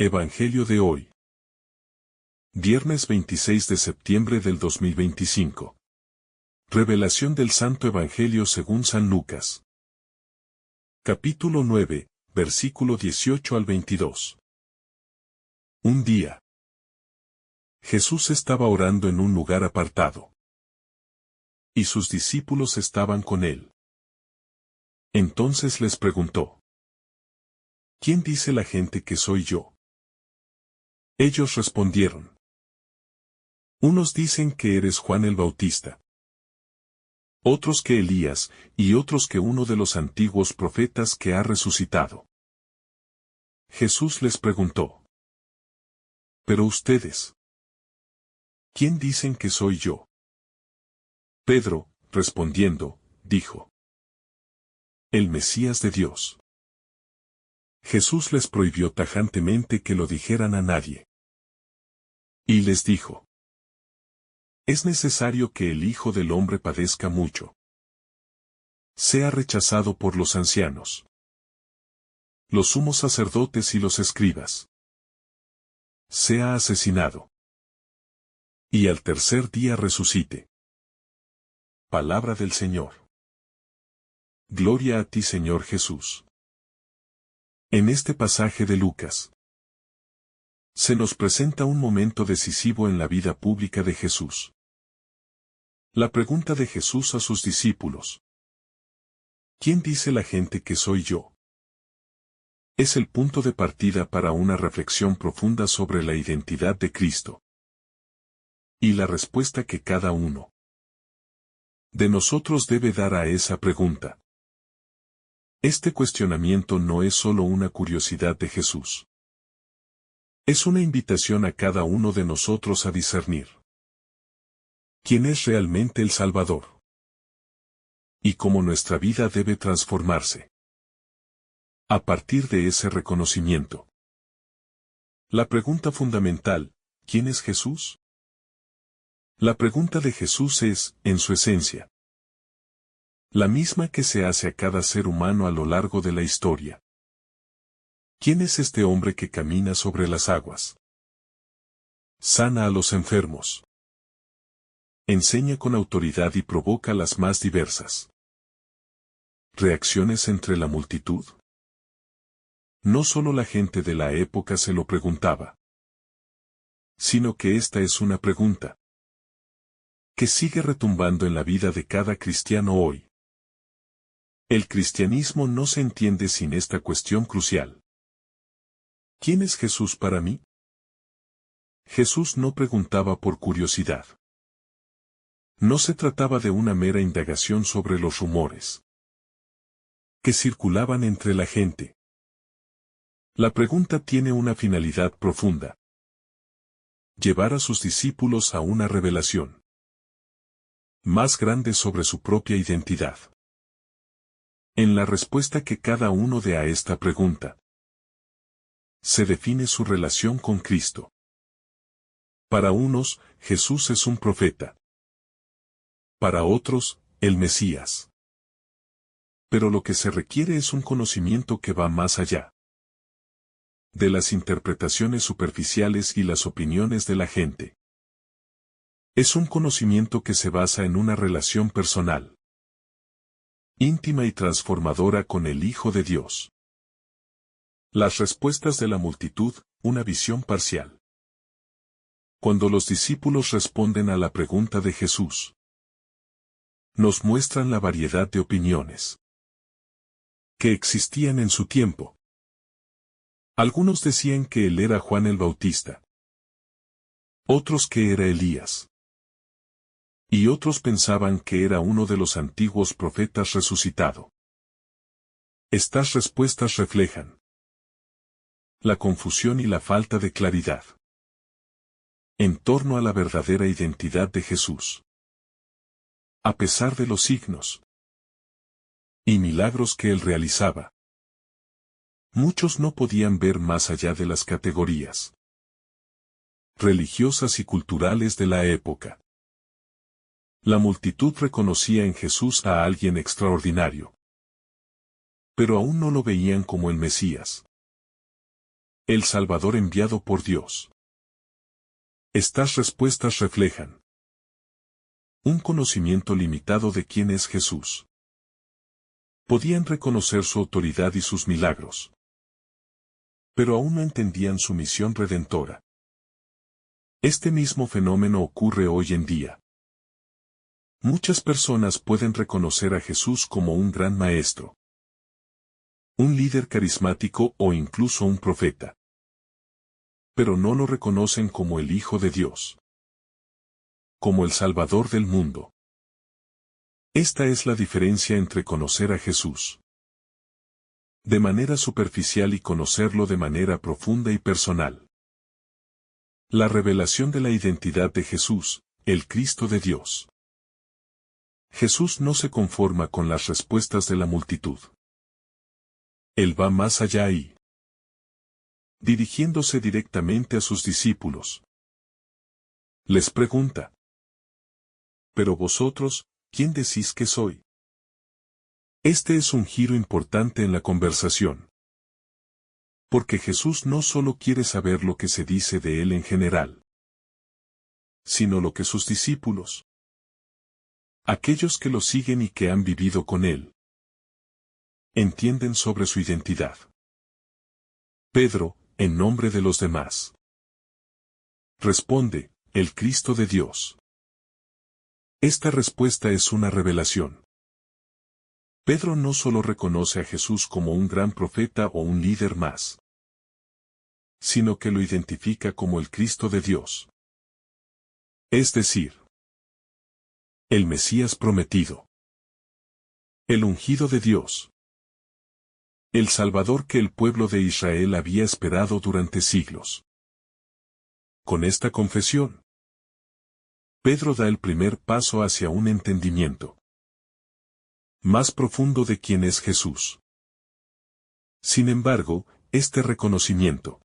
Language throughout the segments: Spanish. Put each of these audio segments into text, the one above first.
Evangelio de hoy. Viernes 26 de septiembre del 2025. Revelación del Santo Evangelio según San Lucas. Capítulo 9, versículo 18 al 22. Un día. Jesús estaba orando en un lugar apartado. Y sus discípulos estaban con él. Entonces les preguntó: ¿Quién dice la gente que soy yo? Ellos respondieron: unos dicen que eres Juan el Bautista, otros que Elías, y otros que uno de los antiguos profetas que ha resucitado. Jesús les preguntó: ¿pero ustedes? ¿Quién dicen que soy yo? Pedro, respondiendo, dijo: el Mesías de Dios. Jesús les prohibió tajantemente que lo dijeran a nadie. Y les dijo: es necesario que el Hijo del Hombre padezca mucho, sea rechazado por los ancianos, los sumos sacerdotes y los escribas, sea asesinado, y al tercer día resucite. Palabra del Señor. Gloria a ti, Señor Jesús. En este pasaje de Lucas, se nos presenta un momento decisivo en la vida pública de Jesús. La pregunta de Jesús a sus discípulos: ¿quién dice la gente que soy yo? Es el punto de partida para una reflexión profunda sobre la identidad de Cristo. Y la respuesta que cada uno de nosotros debe dar a esa pregunta. Este cuestionamiento no es solo una curiosidad de Jesús. Es una invitación a cada uno de nosotros a discernir quién es realmente el Salvador y cómo nuestra vida debe transformarse a partir de ese reconocimiento. La pregunta fundamental: ¿quién es Jesús? La pregunta de Jesús es, en su esencia, la misma que se hace a cada ser humano a lo largo de la historia. ¿Quién es este hombre que camina sobre las aguas? Sana a los enfermos. Enseña con autoridad y provoca las más diversas reacciones entre la multitud. No solo la gente de la época se lo preguntaba, sino que esta es una pregunta que sigue retumbando en la vida de cada cristiano hoy. El cristianismo no se entiende sin esta cuestión crucial. ¿Quién es Jesús para mí? Jesús no preguntaba por curiosidad. No se trataba de una mera indagación sobre los rumores que circulaban entre la gente. La pregunta tiene una finalidad profunda: llevar a sus discípulos a una revelación más grande sobre su propia identidad. En la respuesta que cada uno dé a esta pregunta, se define su relación con Cristo. Para unos, Jesús es un profeta. Para otros, el Mesías. Pero lo que se requiere es un conocimiento que va más allá de las interpretaciones superficiales y las opiniones de la gente. Es un conocimiento que se basa en una relación personal, íntima y transformadora con el Hijo de Dios. Las respuestas de la multitud, una visión parcial. Cuando los discípulos responden a la pregunta de Jesús, nos muestran la variedad de opiniones que existían en su tiempo. Algunos decían que él era Juan el Bautista, otros que era Elías, y otros pensaban que era uno de los antiguos profetas resucitado. Estas respuestas reflejan la confusión y la falta de claridad en torno a la verdadera identidad de Jesús. A pesar de los signos y milagros que él realizaba, muchos no podían ver más allá de las categorías religiosas y culturales de la época. La multitud reconocía en Jesús a alguien extraordinario, pero aún no lo veían como el Mesías. El Salvador enviado por Dios. Estas respuestas reflejan un conocimiento limitado de quién es Jesús. Podían reconocer su autoridad y sus milagros, pero aún no entendían su misión redentora. Este mismo fenómeno ocurre hoy en día. Muchas personas pueden reconocer a Jesús como un gran maestro, un líder carismático o incluso un profeta, pero no lo reconocen como el Hijo de Dios, como el Salvador del mundo. Esta es la diferencia entre conocer a Jesús de manera superficial y conocerlo de manera profunda y personal. La revelación de la identidad de Jesús, el Cristo de Dios. Jesús no se conforma con las respuestas de la multitud. Él va más allá y, dirigiéndose directamente a sus discípulos, les pregunta: ¿pero vosotros, quién decís que soy? Este es un giro importante en la conversación. Porque Jesús no solo quiere saber lo que se dice de él en general, sino lo que sus discípulos, aquellos que lo siguen y que han vivido con él, entienden sobre su identidad. Pedro, en nombre de los demás, responde: el Cristo de Dios. Esta respuesta es una revelación. Pedro no solo reconoce a Jesús como un gran profeta o un líder más, sino que lo identifica como el Cristo de Dios. Es decir, el Mesías prometido, el ungido de Dios, el Salvador que el pueblo de Israel había esperado durante siglos. Con esta confesión, Pedro da el primer paso hacia un entendimiento más profundo de quién es Jesús. Sin embargo, este reconocimiento,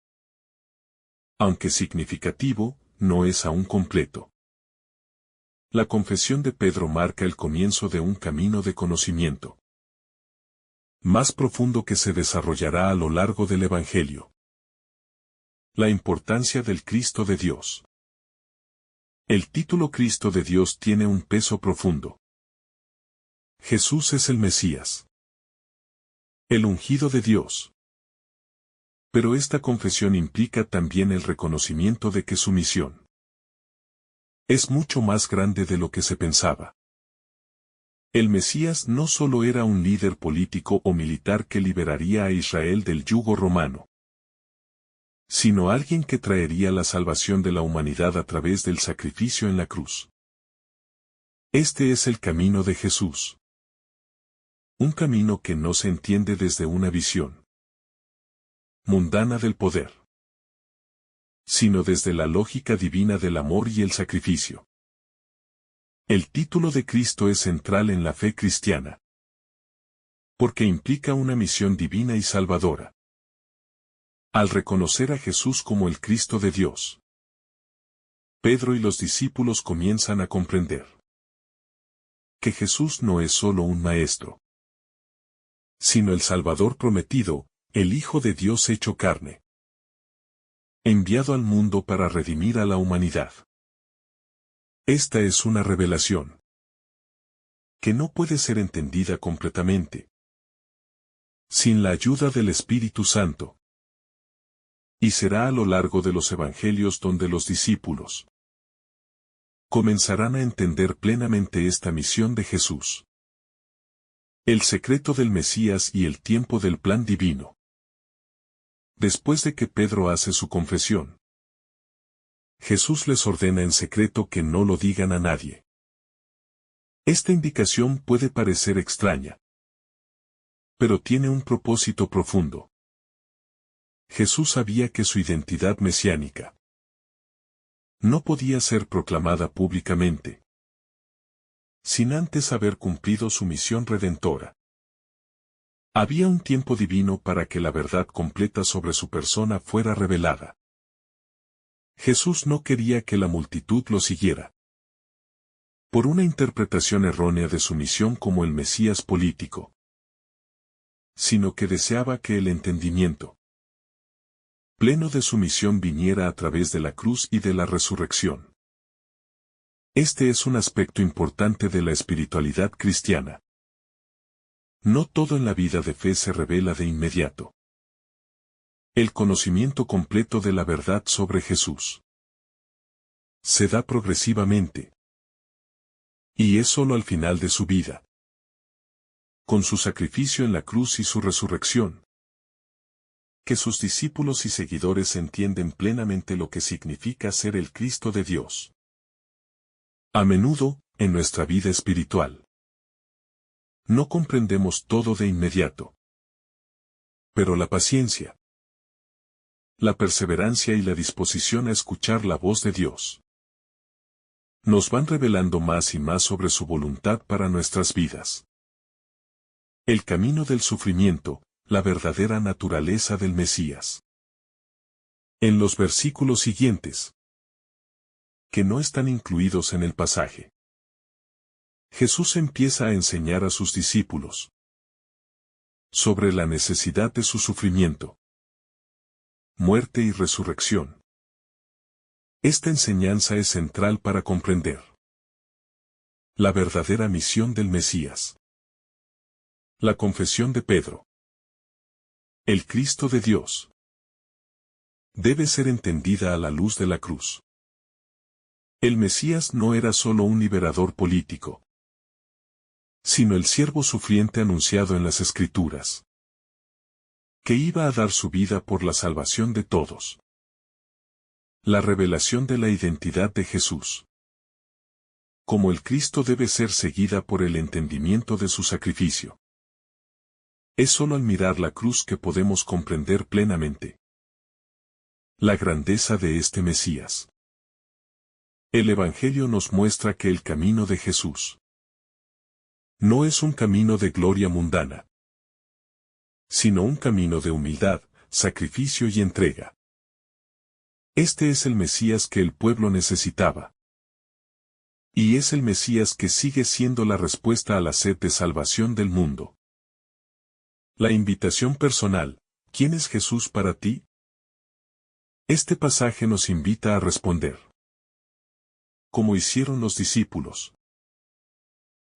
aunque significativo, no es aún completo. La confesión de Pedro marca el comienzo de un camino de conocimiento más profundo que se desarrollará a lo largo del Evangelio. La importancia del Cristo de Dios. El título Cristo de Dios tiene un peso profundo. Jesús es el Mesías, el ungido de Dios. Pero esta confesión implica también el reconocimiento de que su misión es mucho más grande de lo que se pensaba. El Mesías no solo era un líder político o militar que liberaría a Israel del yugo romano, sino alguien que traería la salvación de la humanidad a través del sacrificio en la cruz. Este es el camino de Jesús. Un camino que no se entiende desde una visión mundana del poder, sino desde la lógica divina del amor y el sacrificio. El título de Cristo es central en la fe cristiana, porque implica una misión divina y salvadora. Al reconocer a Jesús como el Cristo de Dios, Pedro y los discípulos comienzan a comprender que Jesús no es solo un maestro, sino el Salvador prometido, el Hijo de Dios hecho carne, enviado al mundo para redimir a la humanidad. Esta es una revelación que no puede ser entendida completamente sin la ayuda del Espíritu Santo. Y será a lo largo de los Evangelios donde los discípulos comenzarán a entender plenamente esta misión de Jesús. El secreto del Mesías y el tiempo del plan divino. Después de que Pedro hace su confesión, Jesús les ordena en secreto que no lo digan a nadie. Esta indicación puede parecer extraña, pero tiene un propósito profundo. Jesús sabía que su identidad mesiánica no podía ser proclamada públicamente sin antes haber cumplido su misión redentora. Había un tiempo divino para que la verdad completa sobre su persona fuera revelada. Jesús no quería que la multitud lo siguiera por una interpretación errónea de su misión como el Mesías político, sino que deseaba que el entendimiento pleno de sumisión, viniera a través de la cruz y de la resurrección. Este es un aspecto importante de la espiritualidad cristiana. No todo en la vida de fe se revela de inmediato. El conocimiento completo de la verdad sobre Jesús se da progresivamente. Y es solo al final de su vida, con su sacrificio en la cruz y su resurrección, que sus discípulos y seguidores entienden plenamente lo que significa ser el Cristo de Dios. A menudo, en nuestra vida espiritual, no comprendemos todo de inmediato. Pero la paciencia, la perseverancia y la disposición a escuchar la voz de Dios nos van revelando más y más sobre su voluntad para nuestras vidas. El camino del sufrimiento, la verdadera naturaleza del Mesías. En los versículos siguientes, que no están incluidos en el pasaje, Jesús empieza a enseñar a sus discípulos sobre la necesidad de su sufrimiento, muerte y resurrección. Esta enseñanza es central para comprender la verdadera misión del Mesías. La confesión de Pedro, el Cristo de Dios, debe ser entendida a la luz de la cruz. El Mesías no era solo un liberador político, sino el siervo sufriente anunciado en las Escrituras, que iba a dar su vida por la salvación de todos. La revelación de la identidad de Jesús como el Cristo debe ser seguida por el entendimiento de su sacrificio. Es solo al mirar la cruz que podemos comprender plenamente la grandeza de este Mesías. El Evangelio nos muestra que el camino de Jesús no es un camino de gloria mundana, sino un camino de humildad, sacrificio y entrega. Este es el Mesías que el pueblo necesitaba. Y es el Mesías que sigue siendo la respuesta a la sed de salvación del mundo. La invitación personal, ¿quién es Jesús para ti? Este pasaje nos invita a responder, como hicieron los discípulos,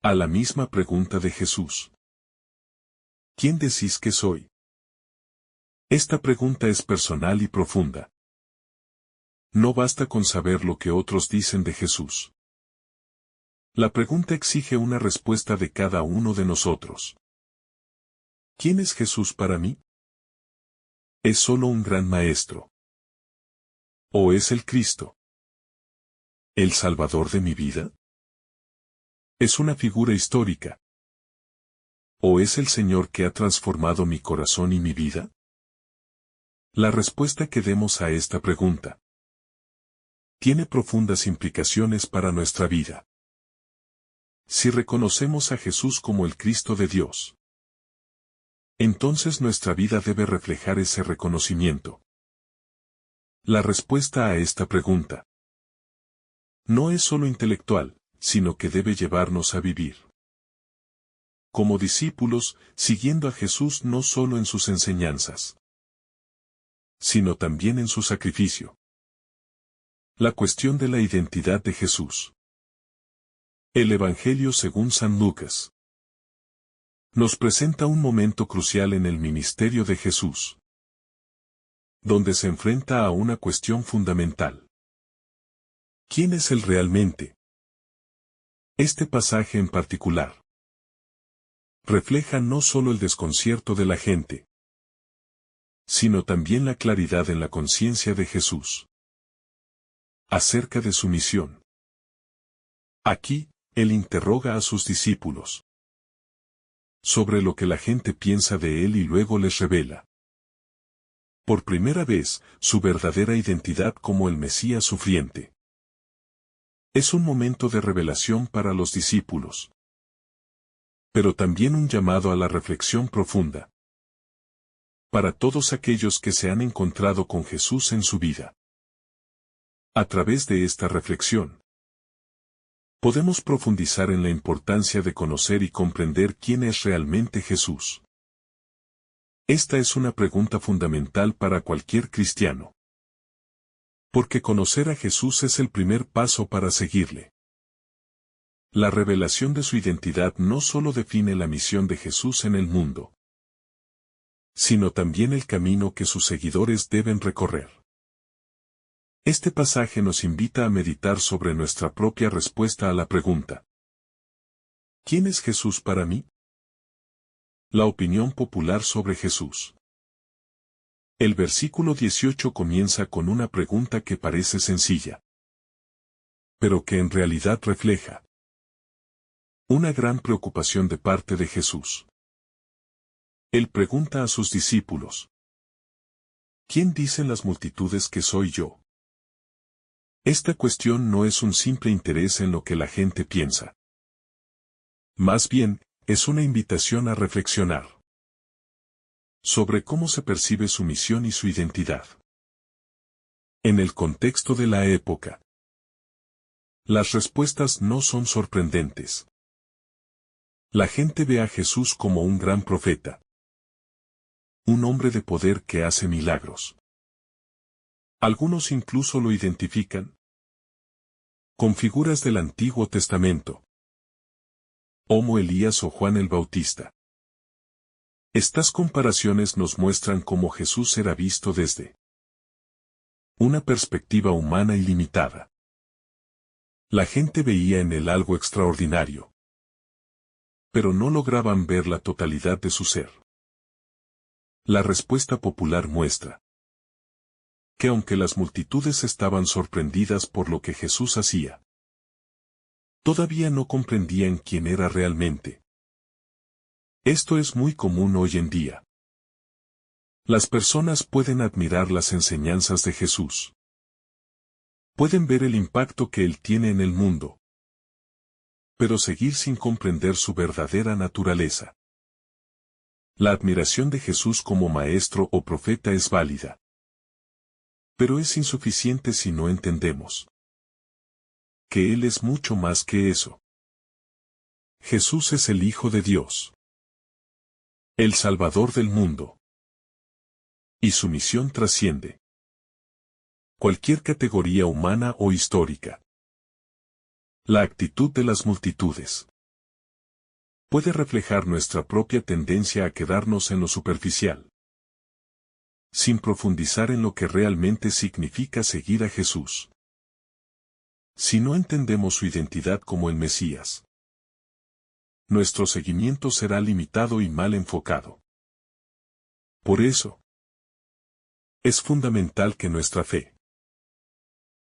a la misma pregunta de Jesús. ¿Quién decís que soy? Esta pregunta es personal y profunda. No basta con saber lo que otros dicen de Jesús. La pregunta exige una respuesta de cada uno de nosotros. ¿Quién es Jesús para mí? ¿Es solo un gran maestro? ¿O es el Cristo, el Salvador de mi vida? ¿Es una figura histórica? ¿O es el Señor que ha transformado mi corazón y mi vida? La respuesta que demos a esta pregunta tiene profundas implicaciones para nuestra vida. Si reconocemos a Jesús como el Cristo de Dios, entonces nuestra vida debe reflejar ese reconocimiento. La respuesta a esta pregunta no es solo intelectual, sino que debe llevarnos a vivir como discípulos, siguiendo a Jesús no solo en sus enseñanzas, sino también en su sacrificio. La cuestión de la identidad de Jesús. El Evangelio según San Lucas nos presenta un momento crucial en el ministerio de Jesús, donde se enfrenta a una cuestión fundamental. ¿Quién es Él realmente? Este pasaje en particular refleja no solo el desconcierto de la gente, sino también la claridad en la conciencia de Jesús acerca de su misión. Aquí, Él interroga a sus discípulos sobre lo que la gente piensa de Él y luego les revela, por primera vez, su verdadera identidad como el Mesías sufriente. Es un momento de revelación para los discípulos, pero también un llamado a la reflexión profunda para todos aquellos que se han encontrado con Jesús en su vida. A través de esta reflexión, podemos profundizar en la importancia de conocer y comprender quién es realmente Jesús. Esta es una pregunta fundamental para cualquier cristiano. Porque conocer a Jesús es el primer paso para seguirle. La revelación de su identidad no solo define la misión de Jesús en el mundo, sino también el camino que sus seguidores deben recorrer. Este pasaje nos invita a meditar sobre nuestra propia respuesta a la pregunta: ¿quién es Jesús para mí? La opinión popular sobre Jesús. El versículo 18 comienza con una pregunta que parece sencilla, pero que en realidad refleja una gran preocupación de parte de Jesús. Él pregunta a sus discípulos: ¿quién dicen las multitudes que soy yo? Esta cuestión no es un simple interés en lo que la gente piensa. Más bien, es una invitación a reflexionar sobre cómo se percibe su misión y su identidad. En el contexto de la época, las respuestas no son sorprendentes. La gente ve a Jesús como un gran profeta, un hombre de poder que hace milagros. Algunos incluso lo identifican con figuras del Antiguo Testamento, como Elías o Juan el Bautista. Estas comparaciones nos muestran cómo Jesús era visto desde una perspectiva humana y limitada. La gente veía en él algo extraordinario, pero no lograban ver la totalidad de su ser. La respuesta popular muestra que aunque las multitudes estaban sorprendidas por lo que Jesús hacía, todavía no comprendían quién era realmente. Esto es muy común hoy en día. Las personas pueden admirar las enseñanzas de Jesús. Pueden ver el impacto que él tiene en el mundo, pero seguir sin comprender su verdadera naturaleza. La admiración de Jesús como maestro o profeta es válida, pero es insuficiente si no entendemos que Él es mucho más que eso. Jesús es el Hijo de Dios, el Salvador del mundo, y su misión trasciende cualquier categoría humana o histórica. La actitud de las multitudes puede reflejar nuestra propia tendencia a quedarnos en lo superficial, sin profundizar en lo que realmente significa seguir a Jesús. Si no entendemos su identidad como el Mesías, nuestro seguimiento será limitado y mal enfocado. Por eso, es fundamental que nuestra fe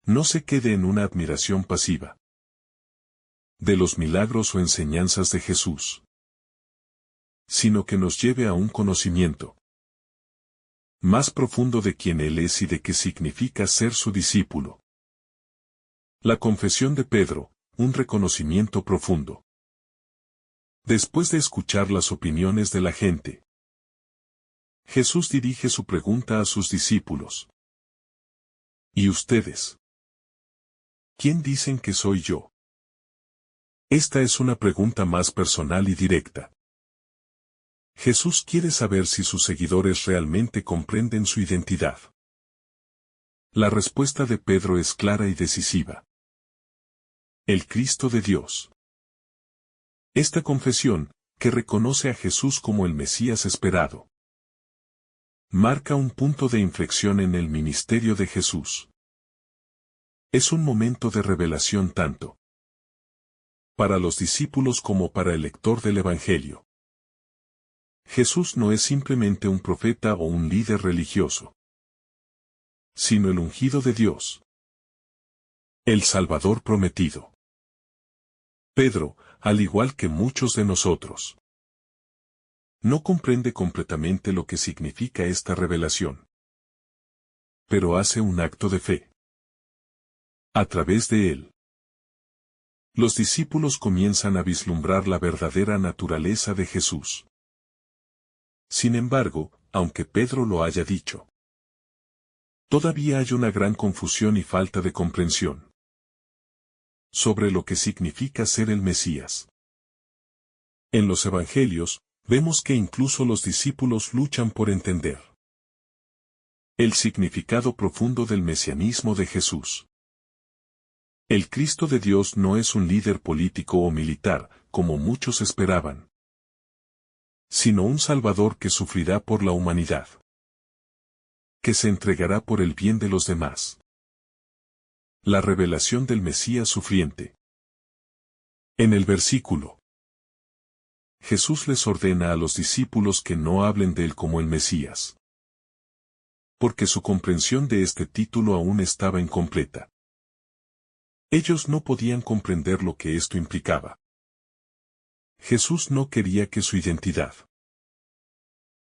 no se quede en una admiración pasiva de los milagros o enseñanzas de Jesús, sino que nos lleve a un conocimiento más profundo de quién Él es y de qué significa ser su discípulo. La confesión de Pedro, un reconocimiento profundo. Después de escuchar las opiniones de la gente, Jesús dirige su pregunta a sus discípulos. ¿Y ustedes? ¿Quién dicen que soy yo? Esta es una pregunta más personal y directa. Jesús quiere saber si sus seguidores realmente comprenden su identidad. La respuesta de Pedro es clara y decisiva: el Cristo de Dios. Esta confesión, que reconoce a Jesús como el Mesías esperado, marca un punto de inflexión en el ministerio de Jesús. Es un momento de revelación tanto para los discípulos como para el lector del Evangelio. Jesús no es simplemente un profeta o un líder religioso, sino el ungido de Dios, el Salvador prometido. Pedro, al igual que muchos de nosotros, no comprende completamente lo que significa esta revelación, pero hace un acto de fe. A través de él, los discípulos comienzan a vislumbrar la verdadera naturaleza de Jesús. Sin embargo, aunque Pedro lo haya dicho, todavía hay una gran confusión y falta de comprensión sobre lo que significa ser el Mesías. En los Evangelios, vemos que incluso los discípulos luchan por entender el significado profundo del mesianismo de Jesús. El Cristo de Dios no es un líder político o militar, como muchos esperaban, sino un Salvador que sufrirá por la humanidad, que se entregará por el bien de los demás. La revelación del Mesías sufriente. En el versículo, Jesús les ordena a los discípulos que no hablen de él como el Mesías, porque su comprensión de este título aún estaba incompleta. Ellos no podían comprender lo que esto implicaba. Jesús no quería que su identidad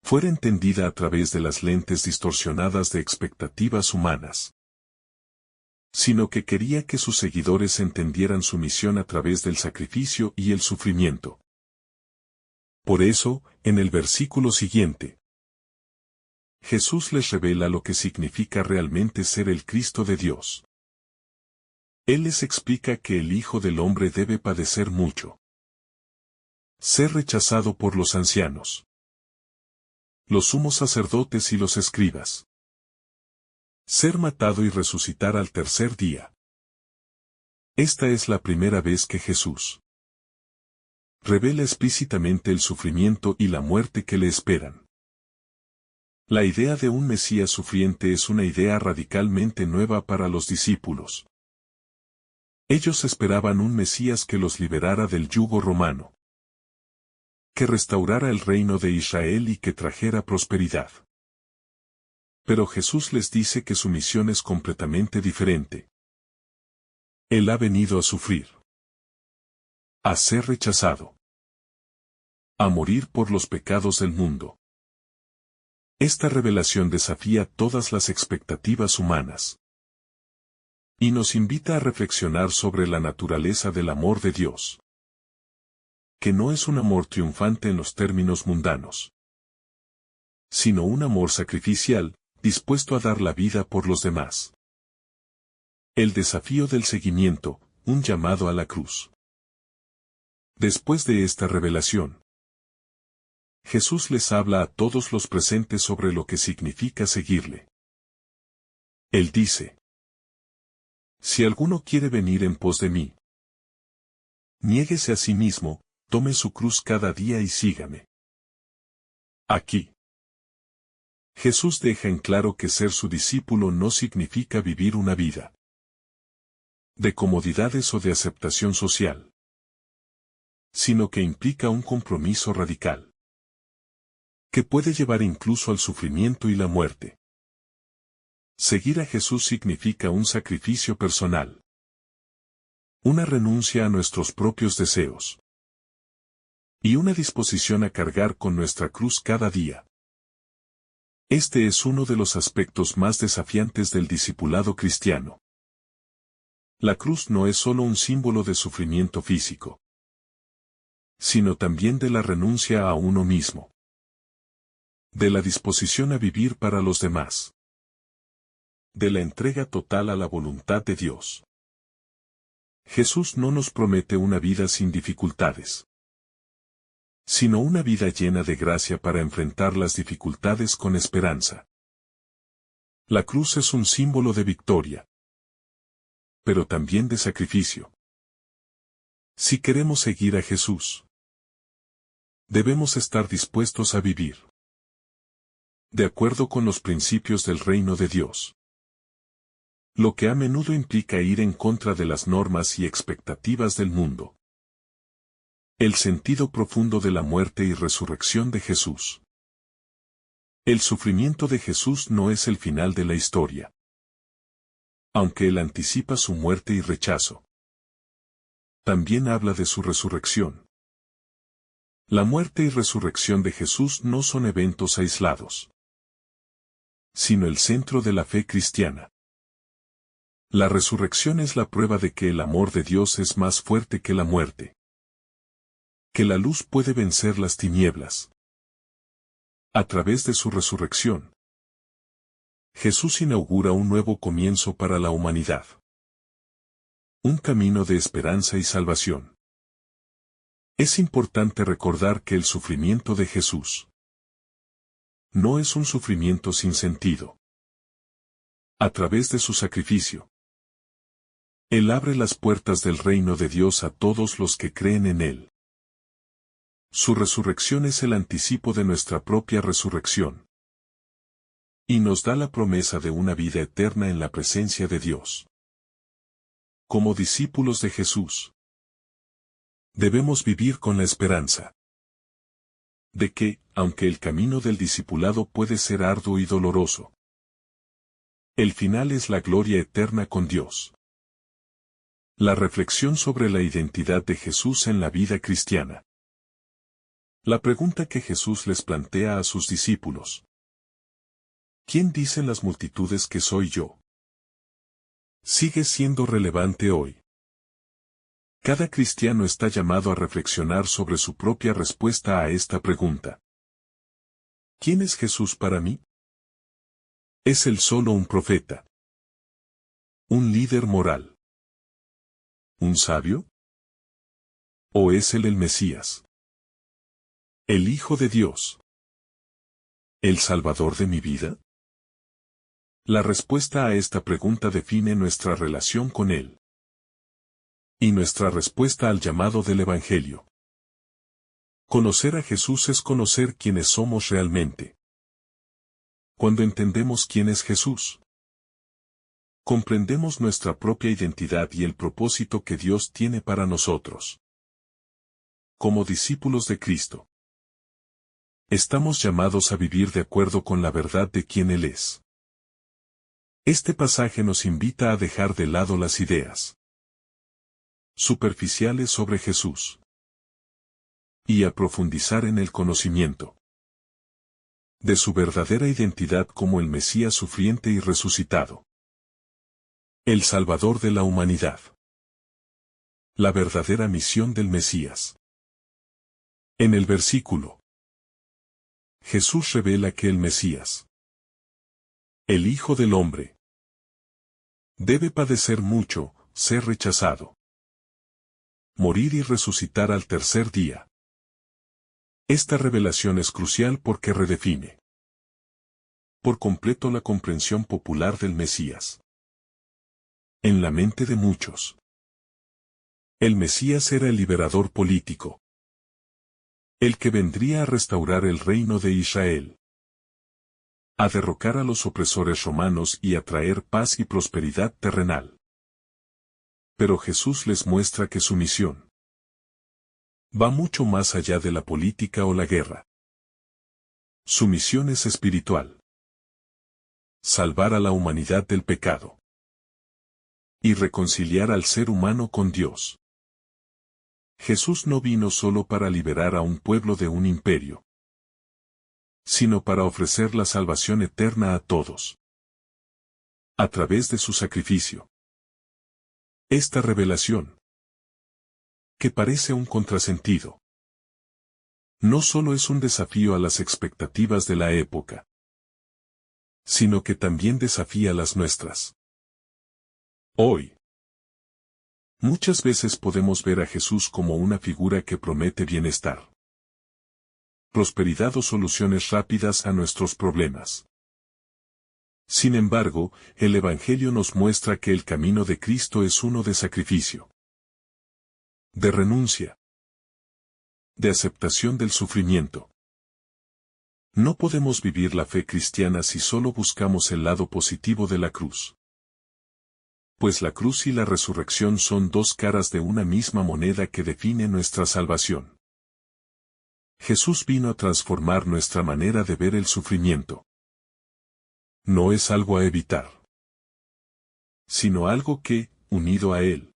fuera entendida a través de las lentes distorsionadas de expectativas humanas, sino que quería que sus seguidores entendieran su misión a través del sacrificio y el sufrimiento. Por eso, en el versículo siguiente, Jesús les revela lo que significa realmente ser el Cristo de Dios. Él les explica que el Hijo del Hombre debe padecer mucho, ser rechazado por los ancianos, los sumos sacerdotes y los escribas, ser matado y resucitar al tercer día. Esta es la primera vez que Jesús revela explícitamente el sufrimiento y la muerte que le esperan. La idea de un Mesías sufriente es una idea radicalmente nueva para los discípulos. Ellos esperaban un Mesías que los liberara del yugo romano, que restaurara el reino de Israel y que trajera prosperidad. Pero Jesús les dice que su misión es completamente diferente. Él ha venido a sufrir, a ser rechazado, a morir por los pecados del mundo. Esta revelación desafía todas las expectativas humanas y nos invita a reflexionar sobre la naturaleza del amor de Dios, que no es un amor triunfante en los términos mundanos, sino un amor sacrificial, dispuesto a dar la vida por los demás. El desafío del seguimiento, un llamado a la cruz. Después de esta revelación, Jesús les habla a todos los presentes sobre lo que significa seguirle. Él dice: si alguno quiere venir en pos de mí, niéguese a sí mismo, tome su cruz cada día y sígame. Aquí, Jesús deja en claro que ser su discípulo no significa vivir una vida de comodidades o de aceptación social, sino que implica un compromiso radical, que puede llevar incluso al sufrimiento y la muerte. Seguir a Jesús significa un sacrificio personal, una renuncia a nuestros propios deseos, y una disposición a cargar con nuestra cruz cada día. Este es uno de los aspectos más desafiantes del discipulado cristiano. La cruz no es solo un símbolo de sufrimiento físico, sino también de la renuncia a uno mismo, de la disposición a vivir para los demás, de la entrega total a la voluntad de Dios. Jesús no nos promete una vida sin dificultades, sino una vida llena de gracia para enfrentar las dificultades con esperanza. La cruz es un símbolo de victoria, pero también de sacrificio. Si queremos seguir a Jesús, debemos estar dispuestos a vivir de acuerdo con los principios del reino de Dios, lo que a menudo implica ir en contra de las normas y expectativas del mundo. El sentido profundo de la muerte y resurrección de Jesús. El sufrimiento de Jesús no es el final de la historia, aunque él anticipa su muerte y rechazo. También habla de su resurrección. La muerte y resurrección de Jesús no son eventos aislados, sino el centro de la fe cristiana. La resurrección es la prueba de que el amor de Dios es más fuerte que la muerte, que la luz puede vencer las tinieblas. A través de su resurrección, Jesús inaugura un nuevo comienzo para la humanidad. Un camino de esperanza y salvación. Es importante recordar que el sufrimiento de Jesús no es un sufrimiento sin sentido. A través de su sacrificio, Él abre las puertas del reino de Dios a todos los que creen en Él. Su resurrección es el anticipo de nuestra propia resurrección. Y nos da la promesa de una vida eterna en la presencia de Dios. Como discípulos de Jesús, debemos vivir con la esperanza de que, aunque el camino del discipulado puede ser arduo y doloroso, el final es la gloria eterna con Dios. La reflexión sobre la identidad de Jesús en la vida cristiana. La pregunta que Jesús les plantea a sus discípulos: ¿quién dicen las multitudes que soy yo?, sigue siendo relevante hoy. Cada cristiano está llamado a reflexionar sobre su propia respuesta a esta pregunta. ¿Quién es Jesús para mí? ¿Es él solo un profeta? ¿Un líder moral? ¿Un sabio? ¿O es él el Mesías? ¿El Hijo de Dios? ¿El Salvador de mi vida? La respuesta a esta pregunta define nuestra relación con él. Y nuestra respuesta al llamado del Evangelio. Conocer a Jesús es conocer quiénes somos realmente. Cuando entendemos quién es Jesús, comprendemos nuestra propia identidad y el propósito que Dios tiene para nosotros. Como discípulos de Cristo, estamos llamados a vivir de acuerdo con la verdad de quién Él es. Este pasaje nos invita a dejar de lado las ideas superficiales sobre Jesús y a profundizar en el conocimiento de su verdadera identidad como el Mesías sufriente y resucitado, el Salvador de la humanidad. La verdadera misión del Mesías. En el versículo, Jesús revela que el Mesías, el Hijo del Hombre, debe padecer mucho, ser rechazado, morir y resucitar al tercer día. Esta revelación es crucial porque redefine por completo la comprensión popular del Mesías. En la mente de muchos, el Mesías era el liberador político, el que vendría a restaurar el reino de Israel, a derrocar a los opresores romanos y a traer paz y prosperidad terrenal. Pero Jesús les muestra que su misión va mucho más allá de la política o la guerra. Su misión es espiritual: salvar a la humanidad del pecado y reconciliar al ser humano con Dios. Jesús no vino solo para liberar a un pueblo de un imperio, sino para ofrecer la salvación eterna a todos, a través de su sacrificio. Esta revelación, que parece un contrasentido, no solo es un desafío a las expectativas de la época, sino que también desafía las nuestras. Hoy, muchas veces podemos ver a Jesús como una figura que promete bienestar, prosperidad o soluciones rápidas a nuestros problemas. Sin embargo, el Evangelio nos muestra que el camino de Cristo es uno de sacrificio, de renuncia, de aceptación del sufrimiento. No podemos vivir la fe cristiana si solo buscamos el lado positivo de la cruz. Pues la cruz y la resurrección son dos caras de una misma moneda que define nuestra salvación. Jesús vino a transformar nuestra manera de ver el sufrimiento. No es algo a evitar, sino algo que, unido a Él,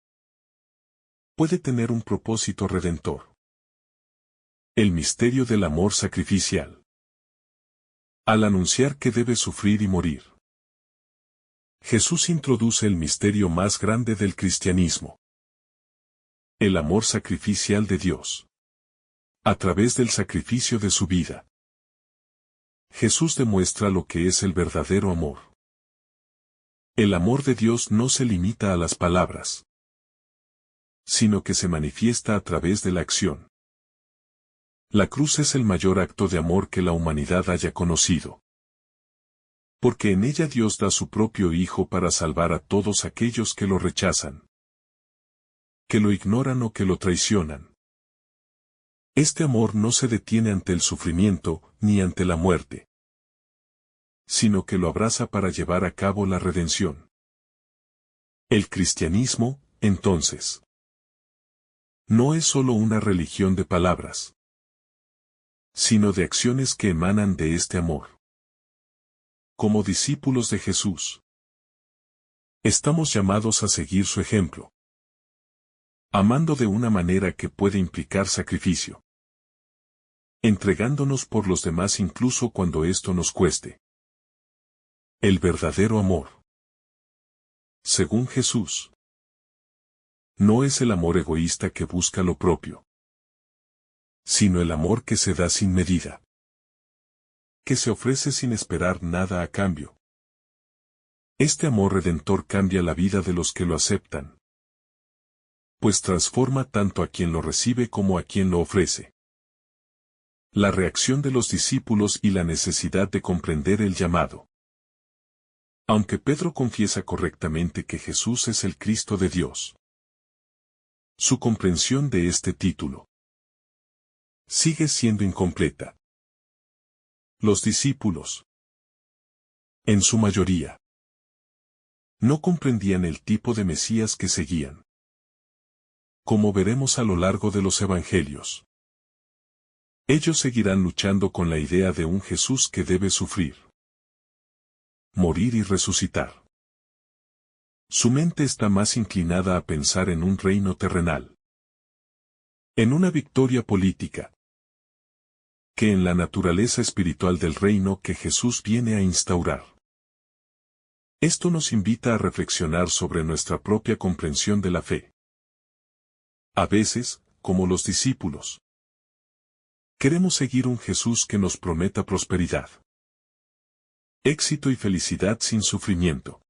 puede tener un propósito redentor. El misterio del amor sacrificial. Al anunciar que debe sufrir y morir, Jesús introduce el misterio más grande del cristianismo: el amor sacrificial de Dios. A través del sacrificio de su vida, Jesús demuestra lo que es el verdadero amor. El amor de Dios no se limita a las palabras, sino que se manifiesta a través de la acción. La cruz es el mayor acto de amor que la humanidad haya conocido. Porque en ella Dios da su propio Hijo para salvar a todos aquellos que lo rechazan, que lo ignoran o que lo traicionan. Este amor no se detiene ante el sufrimiento, ni ante la muerte, sino que lo abraza para llevar a cabo la redención. El cristianismo, entonces, no es solo una religión de palabras, sino de acciones que emanan de este amor. Como discípulos de Jesús, estamos llamados a seguir su ejemplo, amando de una manera que puede implicar sacrificio, entregándonos por los demás incluso cuando esto nos cueste. El verdadero amor, según Jesús, no es el amor egoísta que busca lo propio, sino el amor que se da sin medida, que se ofrece sin esperar nada a cambio. Este amor redentor cambia la vida de los que lo aceptan, pues transforma tanto a quien lo recibe como a quien lo ofrece. La reacción de los discípulos y la necesidad de comprender el llamado. Aunque Pedro confiesa correctamente que Jesús es el Cristo de Dios, su comprensión de este título sigue siendo incompleta. Los discípulos, en su mayoría, no comprendían el tipo de Mesías que seguían. Como veremos a lo largo de los evangelios, ellos seguirán luchando con la idea de un Jesús que debe sufrir, morir y resucitar. Su mente está más inclinada a pensar en un reino terrenal, en una victoria política, que en la naturaleza espiritual del reino que Jesús viene a instaurar. Esto nos invita a reflexionar sobre nuestra propia comprensión de la fe. A veces, como los discípulos, queremos seguir un Jesús que nos prometa prosperidad, éxito y felicidad sin sufrimiento.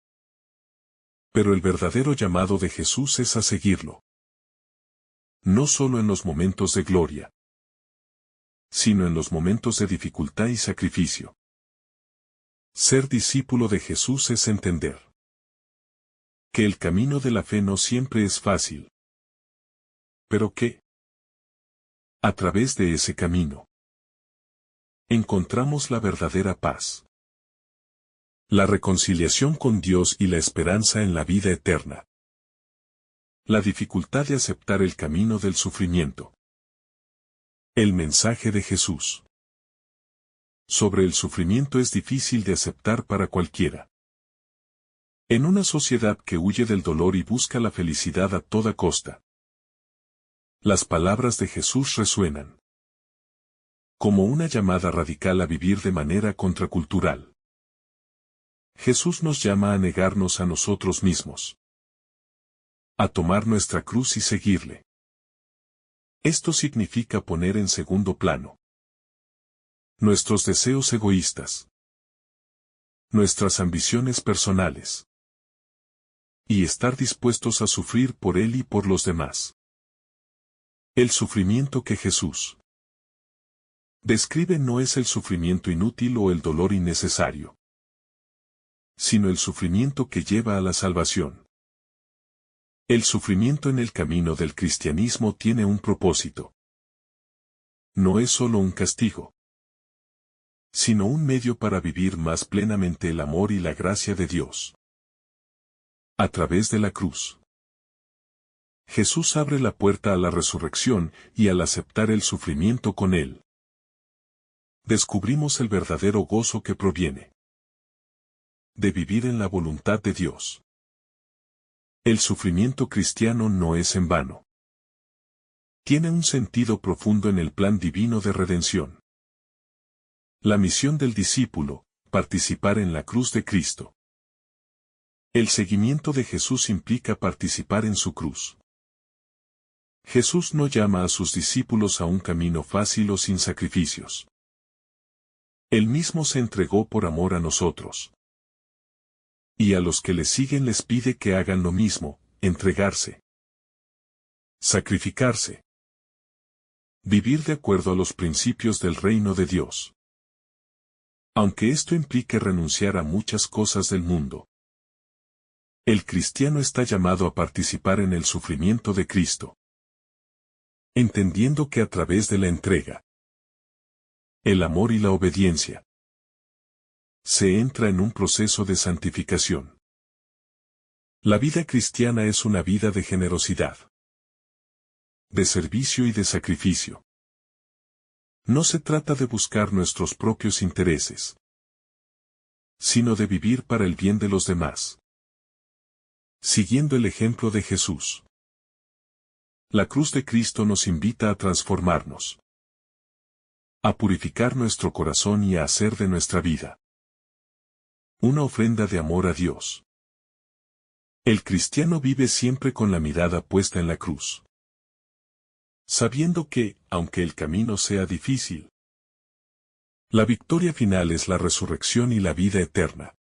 Pero el verdadero llamado de Jesús es a seguirlo, no solo en los momentos de gloria, sino en los momentos de dificultad y sacrificio. Ser discípulo de Jesús es entender que el camino de la fe no siempre es fácil, pero que, a través de ese camino, encontramos la verdadera paz, la reconciliación con Dios y la esperanza en la vida eterna. La dificultad de aceptar el camino del sufrimiento. El mensaje de Jesús sobre el sufrimiento es difícil de aceptar para cualquiera. En una sociedad que huye del dolor y busca la felicidad a toda costa, las palabras de Jesús resuenan como una llamada radical a vivir de manera contracultural. Jesús nos llama a negarnos a nosotros mismos, a tomar nuestra cruz y seguirle. Esto significa poner en segundo plano nuestros deseos egoístas, nuestras ambiciones personales, y estar dispuestos a sufrir por Él y por los demás. El sufrimiento que Jesús describe no es el sufrimiento inútil o el dolor innecesario, sino el sufrimiento que lleva a la salvación. El sufrimiento en el camino del cristianismo tiene un propósito. No es solo un castigo, sino un medio para vivir más plenamente el amor y la gracia de Dios. A través de la cruz, Jesús abre la puerta a la resurrección y al aceptar el sufrimiento con Él, descubrimos el verdadero gozo que proviene de vivir en la voluntad de Dios. El sufrimiento cristiano no es en vano. Tiene un sentido profundo en el plan divino de redención. La misión del discípulo, participar en la cruz de Cristo. El seguimiento de Jesús implica participar en su cruz. Jesús no llama a sus discípulos a un camino fácil o sin sacrificios. Él mismo se entregó por amor a nosotros. Y a los que le siguen les pide que hagan lo mismo, entregarse, sacrificarse. Vivir de acuerdo a los principios del reino de Dios. Aunque esto implique renunciar a muchas cosas del mundo, el cristiano está llamado a participar en el sufrimiento de Cristo, entendiendo que a través de la entrega, el amor y la obediencia, se entra en un proceso de santificación. La vida cristiana es una vida de generosidad, de servicio y de sacrificio. No se trata de buscar nuestros propios intereses, sino de vivir para el bien de los demás, siguiendo el ejemplo de Jesús. La cruz de Cristo nos invita a transformarnos, a purificar nuestro corazón y a hacer de nuestra vida una ofrenda de amor a Dios. El cristiano vive siempre con la mirada puesta en la cruz, sabiendo que, aunque el camino sea difícil, la victoria final es la resurrección y la vida eterna.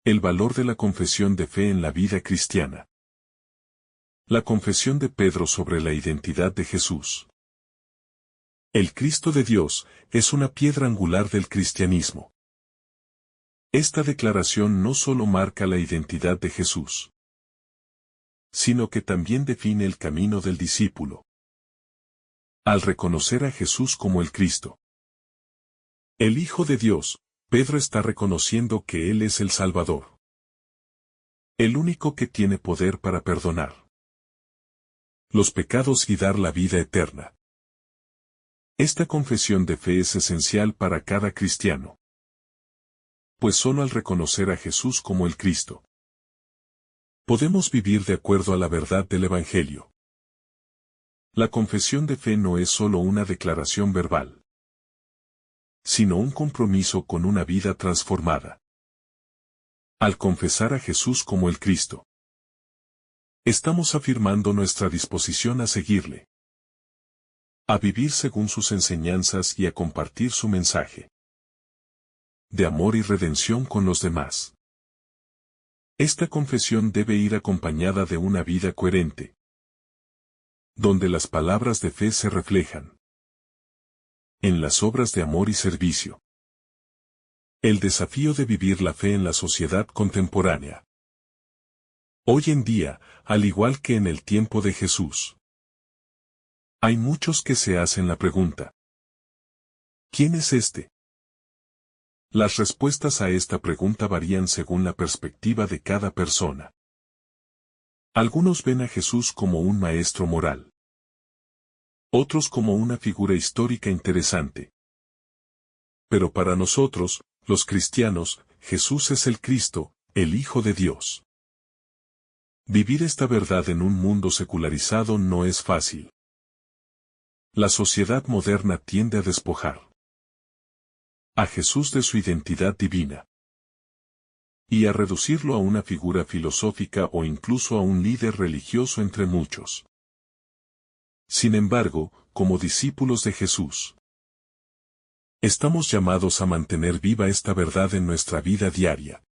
El valor de la confesión de fe en la vida cristiana. La confesión de Pedro sobre la identidad de Jesús. El Cristo de Dios es una piedra angular del cristianismo. Esta declaración no solo marca la identidad de Jesús, sino que también define el camino del discípulo. Al reconocer a Jesús como el Cristo, el Hijo de Dios, Pedro está reconociendo que Él es el Salvador, el único que tiene poder para perdonar los pecados y dar la vida eterna. Esta confesión de fe es esencial para cada cristiano, pues solo al reconocer a Jesús como el Cristo, podemos vivir de acuerdo a la verdad del Evangelio. La confesión de fe no es solo una declaración verbal, sino un compromiso con una vida transformada. Al confesar a Jesús como el Cristo, estamos afirmando nuestra disposición a seguirle, a vivir según sus enseñanzas y a compartir su mensaje de amor y redención con los demás. Esta confesión debe ir acompañada de una vida coherente, donde las palabras de fe se reflejan en las obras de amor y servicio. El desafío de vivir la fe en la sociedad contemporánea. Hoy en día, al igual que en el tiempo de Jesús, hay muchos que se hacen la pregunta: ¿quién es este? Las respuestas a esta pregunta varían según la perspectiva de cada persona. Algunos ven a Jesús como un maestro moral, otros como una figura histórica interesante. Pero para nosotros, los cristianos, Jesús es el Cristo, el Hijo de Dios. Vivir esta verdad en un mundo secularizado no es fácil. La sociedad moderna tiende a despojar a Jesús de su identidad divina y a reducirlo a una figura filosófica o incluso a un líder religioso entre muchos. Sin embargo, como discípulos de Jesús, estamos llamados a mantener viva esta verdad en nuestra vida diaria.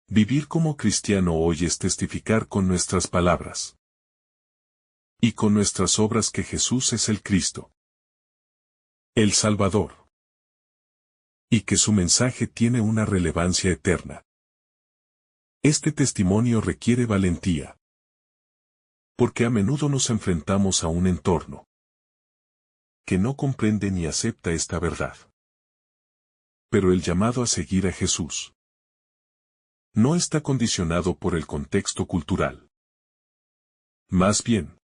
Vivir como cristiano hoy es testificar con nuestras palabras y con nuestras obras que Jesús es el Cristo, el Salvador, y que su mensaje tiene una relevancia eterna. Este testimonio requiere valentía, porque a menudo nos enfrentamos a un entorno que no comprende ni acepta esta verdad. Pero el llamado a seguir a Jesús no está condicionado por el contexto cultural. Más bien,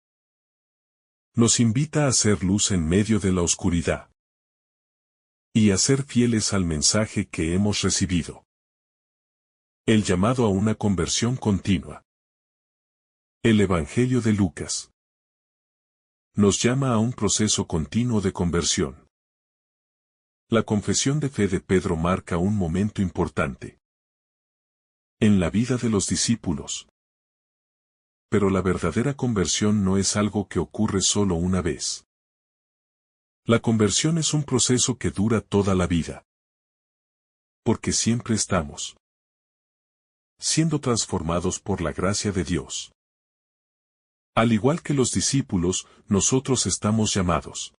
nos invita a hacer luz en medio de la oscuridad y a ser fieles al mensaje que hemos recibido. El llamado a una conversión continua. El Evangelio de Lucas nos llama a un proceso continuo de conversión. La confesión de fe de Pedro marca un momento importante en la vida de los discípulos. Pero la verdadera conversión no es algo que ocurre solo una vez. La conversión es un proceso que dura toda la vida, porque siempre estamos siendo transformados por la gracia de Dios. Al igual que los discípulos, nosotros estamos llamados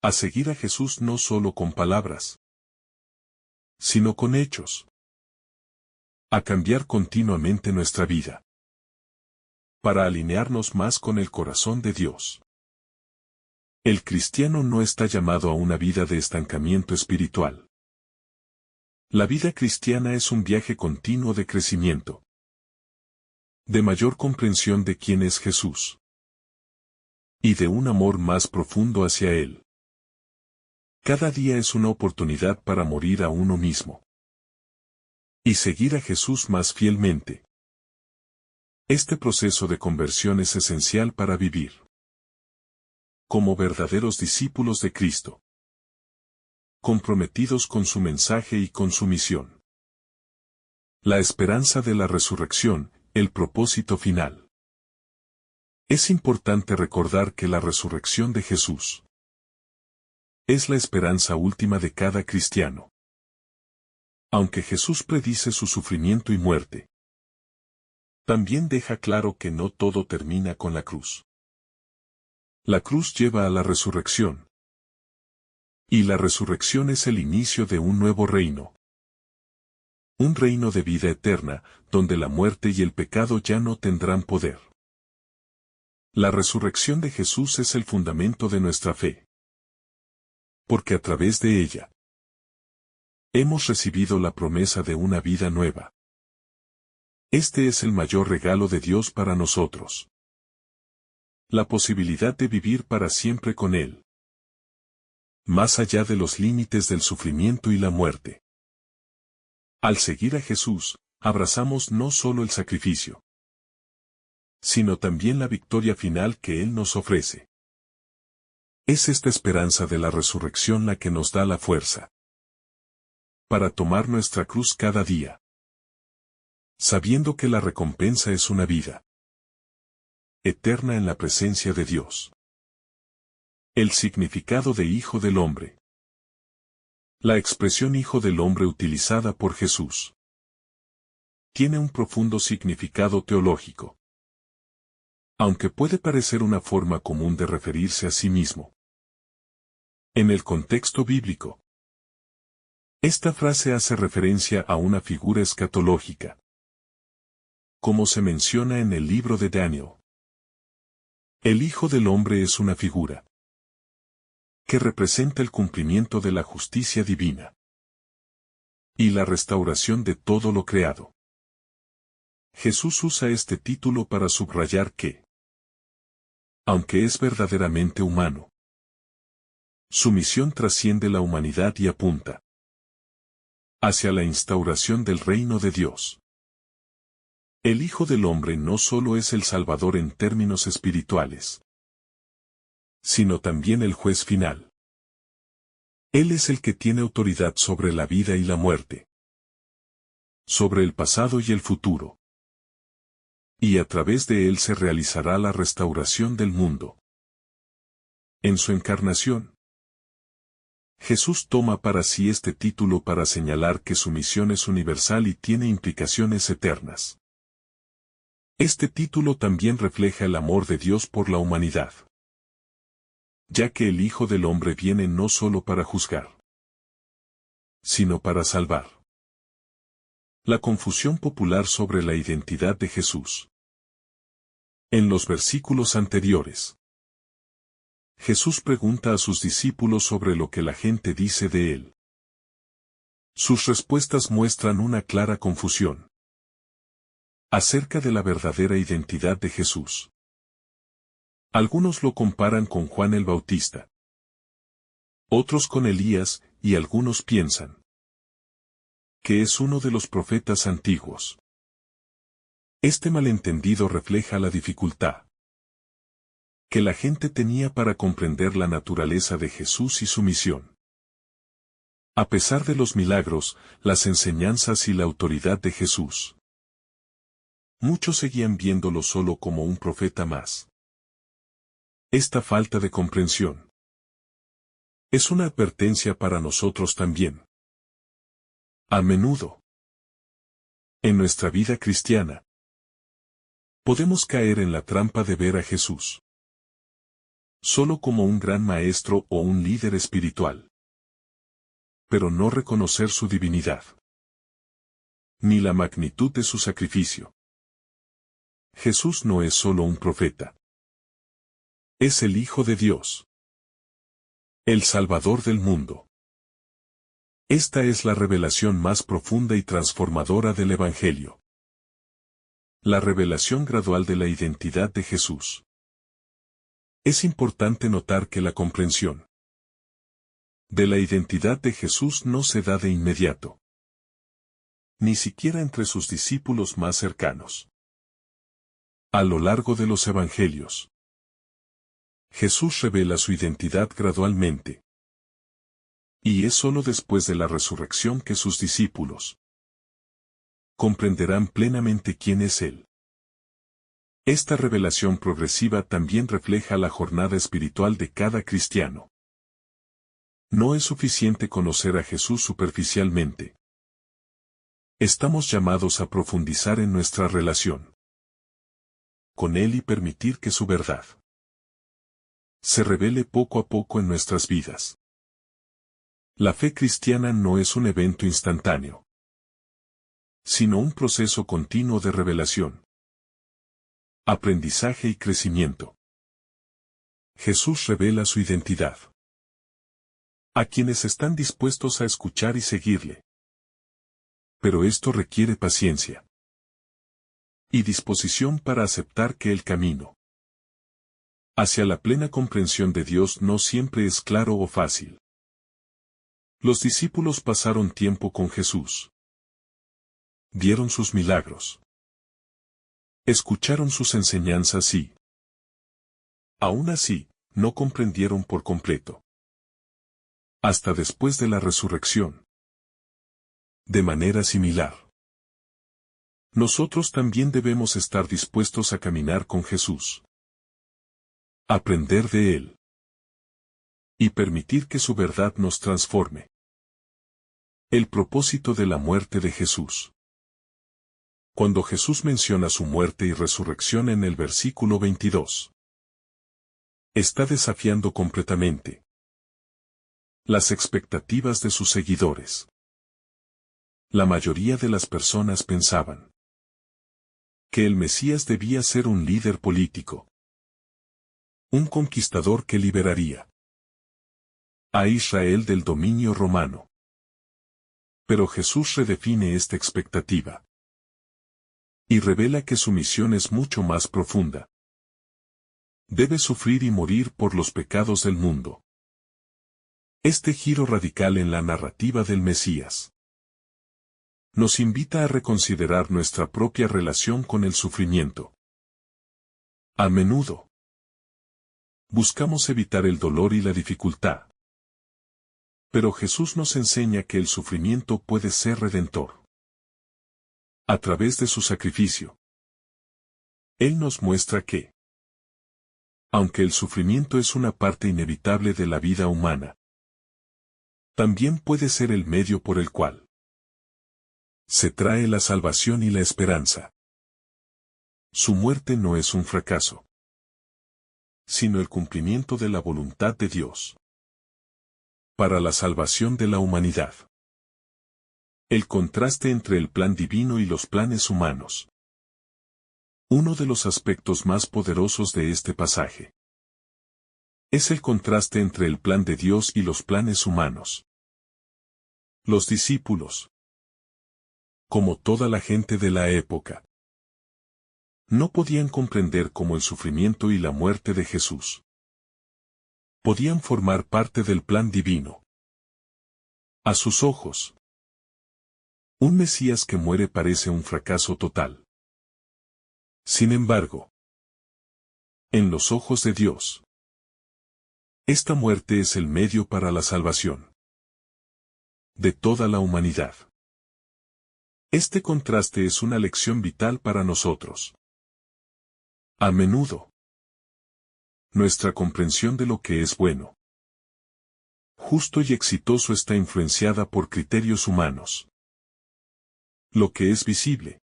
a seguir a Jesús no solo con palabras, sino con hechos. A cambiar continuamente nuestra vida, para alinearnos más con el corazón de Dios. El cristiano no está llamado a una vida de estancamiento espiritual. La vida cristiana es un viaje continuo de crecimiento, de mayor comprensión de quién es Jesús, y de un amor más profundo hacia Él. Cada día es una oportunidad para morir a uno mismo y seguir a Jesús más fielmente. Este proceso de conversión es esencial para vivir como verdaderos discípulos de Cristo, comprometidos con su mensaje y con su misión. La esperanza de la resurrección, el propósito final. Es importante recordar que la resurrección de Jesús es la esperanza última de cada cristiano. Aunque Jesús predice su sufrimiento y muerte, también deja claro que no todo termina con la cruz. La cruz lleva a la resurrección. Y la resurrección es el inicio de un nuevo reino. Un reino de vida eterna, donde la muerte y el pecado ya no tendrán poder. La resurrección de Jesús es el fundamento de nuestra fe. Porque a través de ella, hemos recibido la promesa de una vida nueva. Este es el mayor regalo de Dios para nosotros. La posibilidad de vivir para siempre con Él. Más allá de los límites del sufrimiento y la muerte. Al seguir a Jesús, abrazamos no solo el sacrificio, sino también la victoria final que Él nos ofrece. Es esta esperanza de la resurrección la que nos da la fuerza para tomar nuestra cruz cada día, sabiendo que la recompensa es una vida eterna en la presencia de Dios. El significado de Hijo del Hombre. La expresión Hijo del Hombre utilizada por Jesús tiene un profundo significado teológico. Aunque puede parecer una forma común de referirse a sí mismo. En el contexto bíblico, esta frase hace referencia a una figura escatológica, como se menciona en el libro de Daniel. El Hijo del Hombre es una figura que representa el cumplimiento de la justicia divina y la restauración de todo lo creado. Jesús usa este título para subrayar que, aunque es verdaderamente humano, su misión trasciende la humanidad y apunta hacia la instauración del reino de Dios. El Hijo del Hombre no solo es el Salvador en términos espirituales, sino también el juez final. Él es el que tiene autoridad sobre la vida y la muerte, sobre el pasado y el futuro. Y a través de él se realizará la restauración del mundo. En su encarnación, Jesús toma para sí este título para señalar que su misión es universal y tiene implicaciones eternas. Este título también refleja el amor de Dios por la humanidad, ya que el Hijo del Hombre viene no solo para juzgar, sino para salvar. La confusión popular sobre la identidad de Jesús. En los versículos anteriores, Jesús pregunta a sus discípulos sobre lo que la gente dice de él. Sus respuestas muestran una clara confusión acerca de la verdadera identidad de Jesús. Algunos lo comparan con Juan el Bautista, otros con Elías, y algunos piensan que es uno de los profetas antiguos. Este malentendido refleja la dificultad que la gente tenía para comprender la naturaleza de Jesús y su misión. A pesar de los milagros, las enseñanzas y la autoridad de Jesús, muchos seguían viéndolo solo como un profeta más. Esta falta de comprensión es una advertencia para nosotros también. A menudo, en nuestra vida cristiana, Podemos caer en la trampa de ver a Jesús solo como un gran maestro o un líder espiritual, pero no reconocer su divinidad, ni la magnitud de su sacrificio. Jesús no es solo un profeta. Es el Hijo de Dios, el Salvador del mundo. Esta es la revelación más profunda y transformadora del Evangelio. La revelación gradual de la identidad de Jesús. Es importante notar que la comprensión de la identidad de Jesús no se da de inmediato, ni siquiera entre sus discípulos más cercanos. A lo largo de los Evangelios, Jesús revela su identidad gradualmente. Y es solo después de la resurrección que sus discípulos comprenderán plenamente quién es Él. Esta revelación progresiva también refleja la jornada espiritual de cada cristiano. No es suficiente conocer a Jesús superficialmente. Estamos llamados a profundizar en nuestra relación con Él y permitir que su verdad se revele poco a poco en nuestras vidas. La fe cristiana no es un evento instantáneo, sino un proceso continuo de revelación, aprendizaje y crecimiento. Jesús revela su identidad a quienes están dispuestos a escuchar y seguirle. Pero esto requiere paciencia y disposición para aceptar que el camino hacia la plena comprensión de Dios no siempre es claro o fácil. Los discípulos pasaron tiempo con Jesús. Vieron sus milagros. Escucharon sus enseñanzas y, aún así, no comprendieron por completo. Hasta después de la resurrección. De manera similar, nosotros también debemos estar dispuestos a caminar con Jesús. Aprender de Él. Y permitir que su verdad nos transforme. El propósito de la muerte de Jesús. Cuando Jesús menciona su muerte y resurrección en el versículo 22, está desafiando completamente las expectativas de sus seguidores. La mayoría de las personas pensaban que el Mesías debía ser un líder político, un conquistador que liberaría a Israel del dominio romano. Pero Jesús redefine esta expectativa y revela que su misión es mucho más profunda. Debe sufrir y morir por los pecados del mundo. Este giro radical en la narrativa del Mesías nos invita a reconsiderar nuestra propia relación con el sufrimiento. A menudo, buscamos evitar el dolor y la dificultad. Pero Jesús nos enseña que el sufrimiento puede ser redentor. A través de su sacrificio, Él nos muestra que, aunque el sufrimiento es una parte inevitable de la vida humana, también puede ser el medio por el cual se trae la salvación y la esperanza. Su muerte no es un fracaso, sino el cumplimiento de la voluntad de Dios para la salvación de la humanidad. El contraste entre el plan divino y los planes humanos. Uno de los aspectos más poderosos de este pasaje es el contraste entre el plan de Dios y los planes humanos. Los discípulos, como toda la gente de la época, no podían comprender cómo el sufrimiento y la muerte de Jesús podían formar parte del plan divino. A sus ojos, un Mesías que muere parece un fracaso total. Sin embargo, en los ojos de Dios, esta muerte es el medio para la salvación de toda la humanidad. Este contraste es una lección vital para nosotros. A menudo, nuestra comprensión de lo que es bueno, justo y exitoso está influenciada por criterios humanos. Lo que es visible,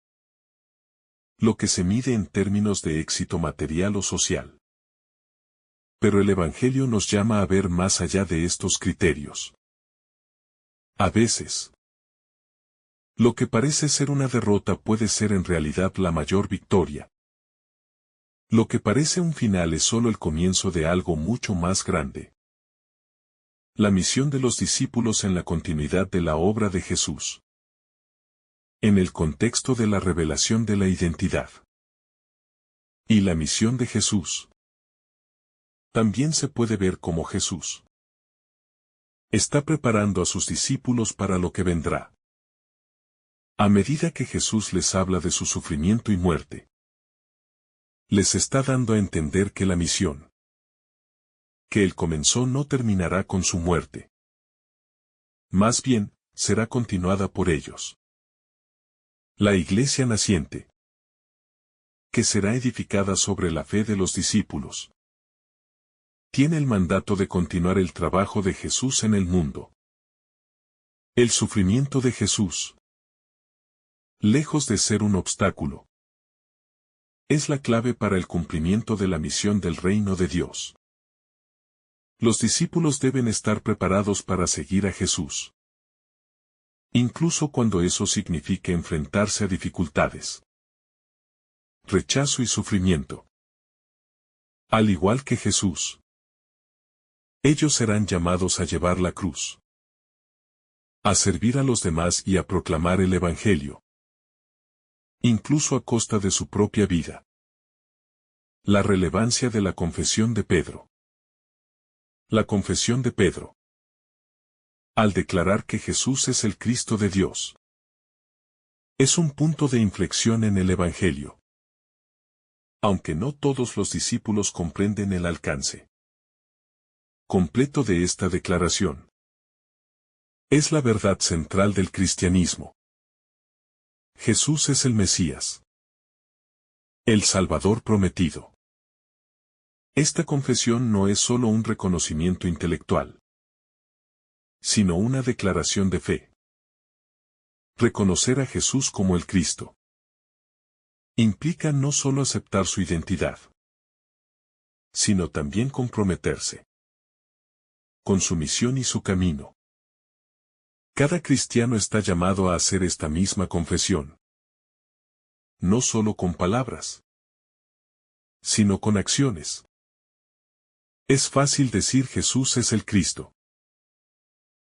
lo que se mide en términos de éxito material o social. Pero el Evangelio nos llama a ver más allá de estos criterios. A veces, lo que parece ser una derrota puede ser en realidad la mayor victoria. Lo que parece un final es solo el comienzo de algo mucho más grande. La misión de los discípulos en la continuidad de la obra de Jesús. En el contexto de la revelación de la identidad. Y la misión de Jesús. También se puede ver como Jesús está preparando a sus discípulos para lo que vendrá. A medida que Jesús les habla de su sufrimiento y muerte, les está dando a entender que la misión que él comenzó no terminará con su muerte. Más bien, será continuada por ellos. La iglesia naciente, que será edificada sobre la fe de los discípulos, tiene el mandato de continuar el trabajo de Jesús en el mundo. El sufrimiento de Jesús, lejos de ser un obstáculo, es la clave para el cumplimiento de la misión del reino de Dios. Los discípulos deben estar preparados para seguir a Jesús, incluso cuando eso signifique enfrentarse a dificultades, rechazo y sufrimiento. Al igual que Jesús, ellos serán llamados a llevar la cruz, a servir a los demás y a proclamar el Evangelio, incluso a costa de su propia vida. La relevancia de la confesión de Pedro. La confesión de Pedro, al declarar que Jesús es el Cristo de Dios, es un punto de inflexión en el Evangelio. Aunque no todos los discípulos comprenden el alcance completo de esta declaración, es la verdad central del cristianismo. Jesús es el Mesías, el Salvador prometido. Esta confesión no es solo un reconocimiento intelectual, sino una declaración de fe. Reconocer a Jesús como el Cristo implica no solo aceptar su identidad, sino también comprometerse con su misión y su camino. Cada cristiano está llamado a hacer esta misma confesión, no solo con palabras, sino con acciones. Es fácil decir Jesús es el Cristo,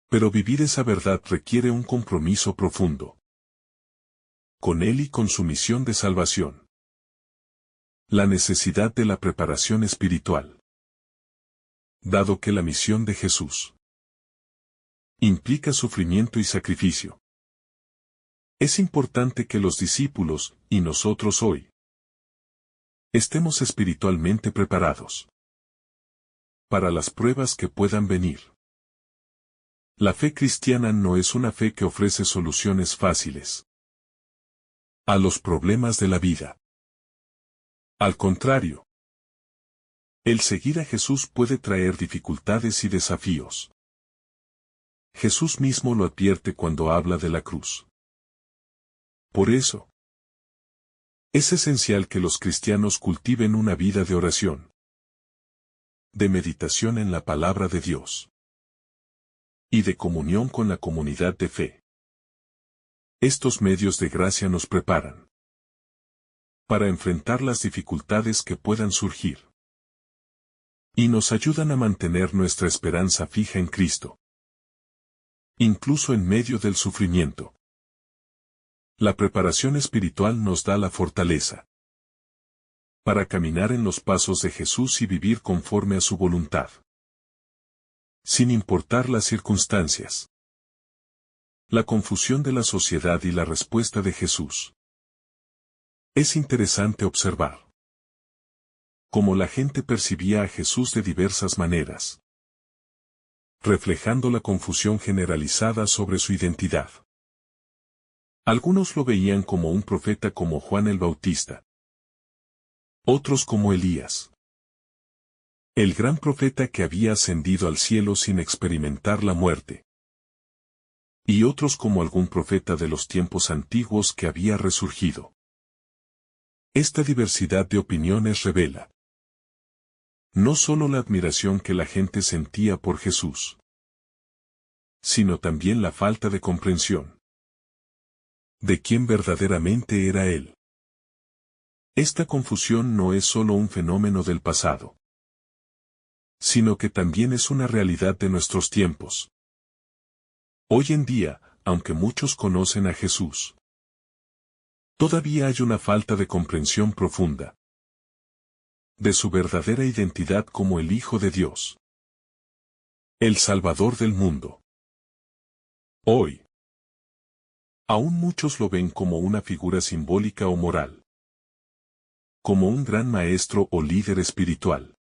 pero vivir esa verdad requiere un compromiso profundo con Él y con su misión de salvación. La necesidad de la preparación espiritual. Dado que la misión de Jesús implica sufrimiento y sacrificio, es importante que los discípulos, y nosotros hoy, estemos espiritualmente preparados para las pruebas que puedan venir. La fe cristiana no es una fe que ofrece soluciones fáciles a los problemas de la vida. Al contrario, el seguir a Jesús puede traer dificultades y desafíos. Jesús mismo lo advierte cuando habla de la cruz. Por eso, es esencial que los cristianos cultiven una vida de oración, de meditación en la palabra de Dios y de comunión con la comunidad de fe. Estos medios de gracia nos preparan para enfrentar las dificultades que puedan surgir y nos ayudan a mantener nuestra esperanza fija en Cristo, incluso en medio del sufrimiento. La preparación espiritual nos da la fortaleza para caminar en los pasos de Jesús y vivir conforme a su voluntad, sin importar las circunstancias. La confusión de la sociedad y la respuesta de Jesús. Es interesante observar cómo la gente percibía a Jesús de diversas maneras, reflejando la confusión generalizada sobre su identidad. Algunos lo veían como un profeta como Juan el Bautista, otros como Elías, el gran profeta que había ascendido al cielo sin experimentar la muerte, y otros como algún profeta de los tiempos antiguos que había resurgido. Esta diversidad de opiniones revela no solo la admiración que la gente sentía por Jesús, sino también la falta de comprensión de quién verdaderamente era Él. Esta confusión no es solo un fenómeno del pasado, sino que también es una realidad de nuestros tiempos. Hoy en día, aunque muchos conocen a Jesús, todavía hay una falta de comprensión profunda de su verdadera identidad como el Hijo de Dios, el Salvador del mundo. Hoy, aún muchos lo ven como una figura simbólica o moral, como un gran maestro o líder espiritual,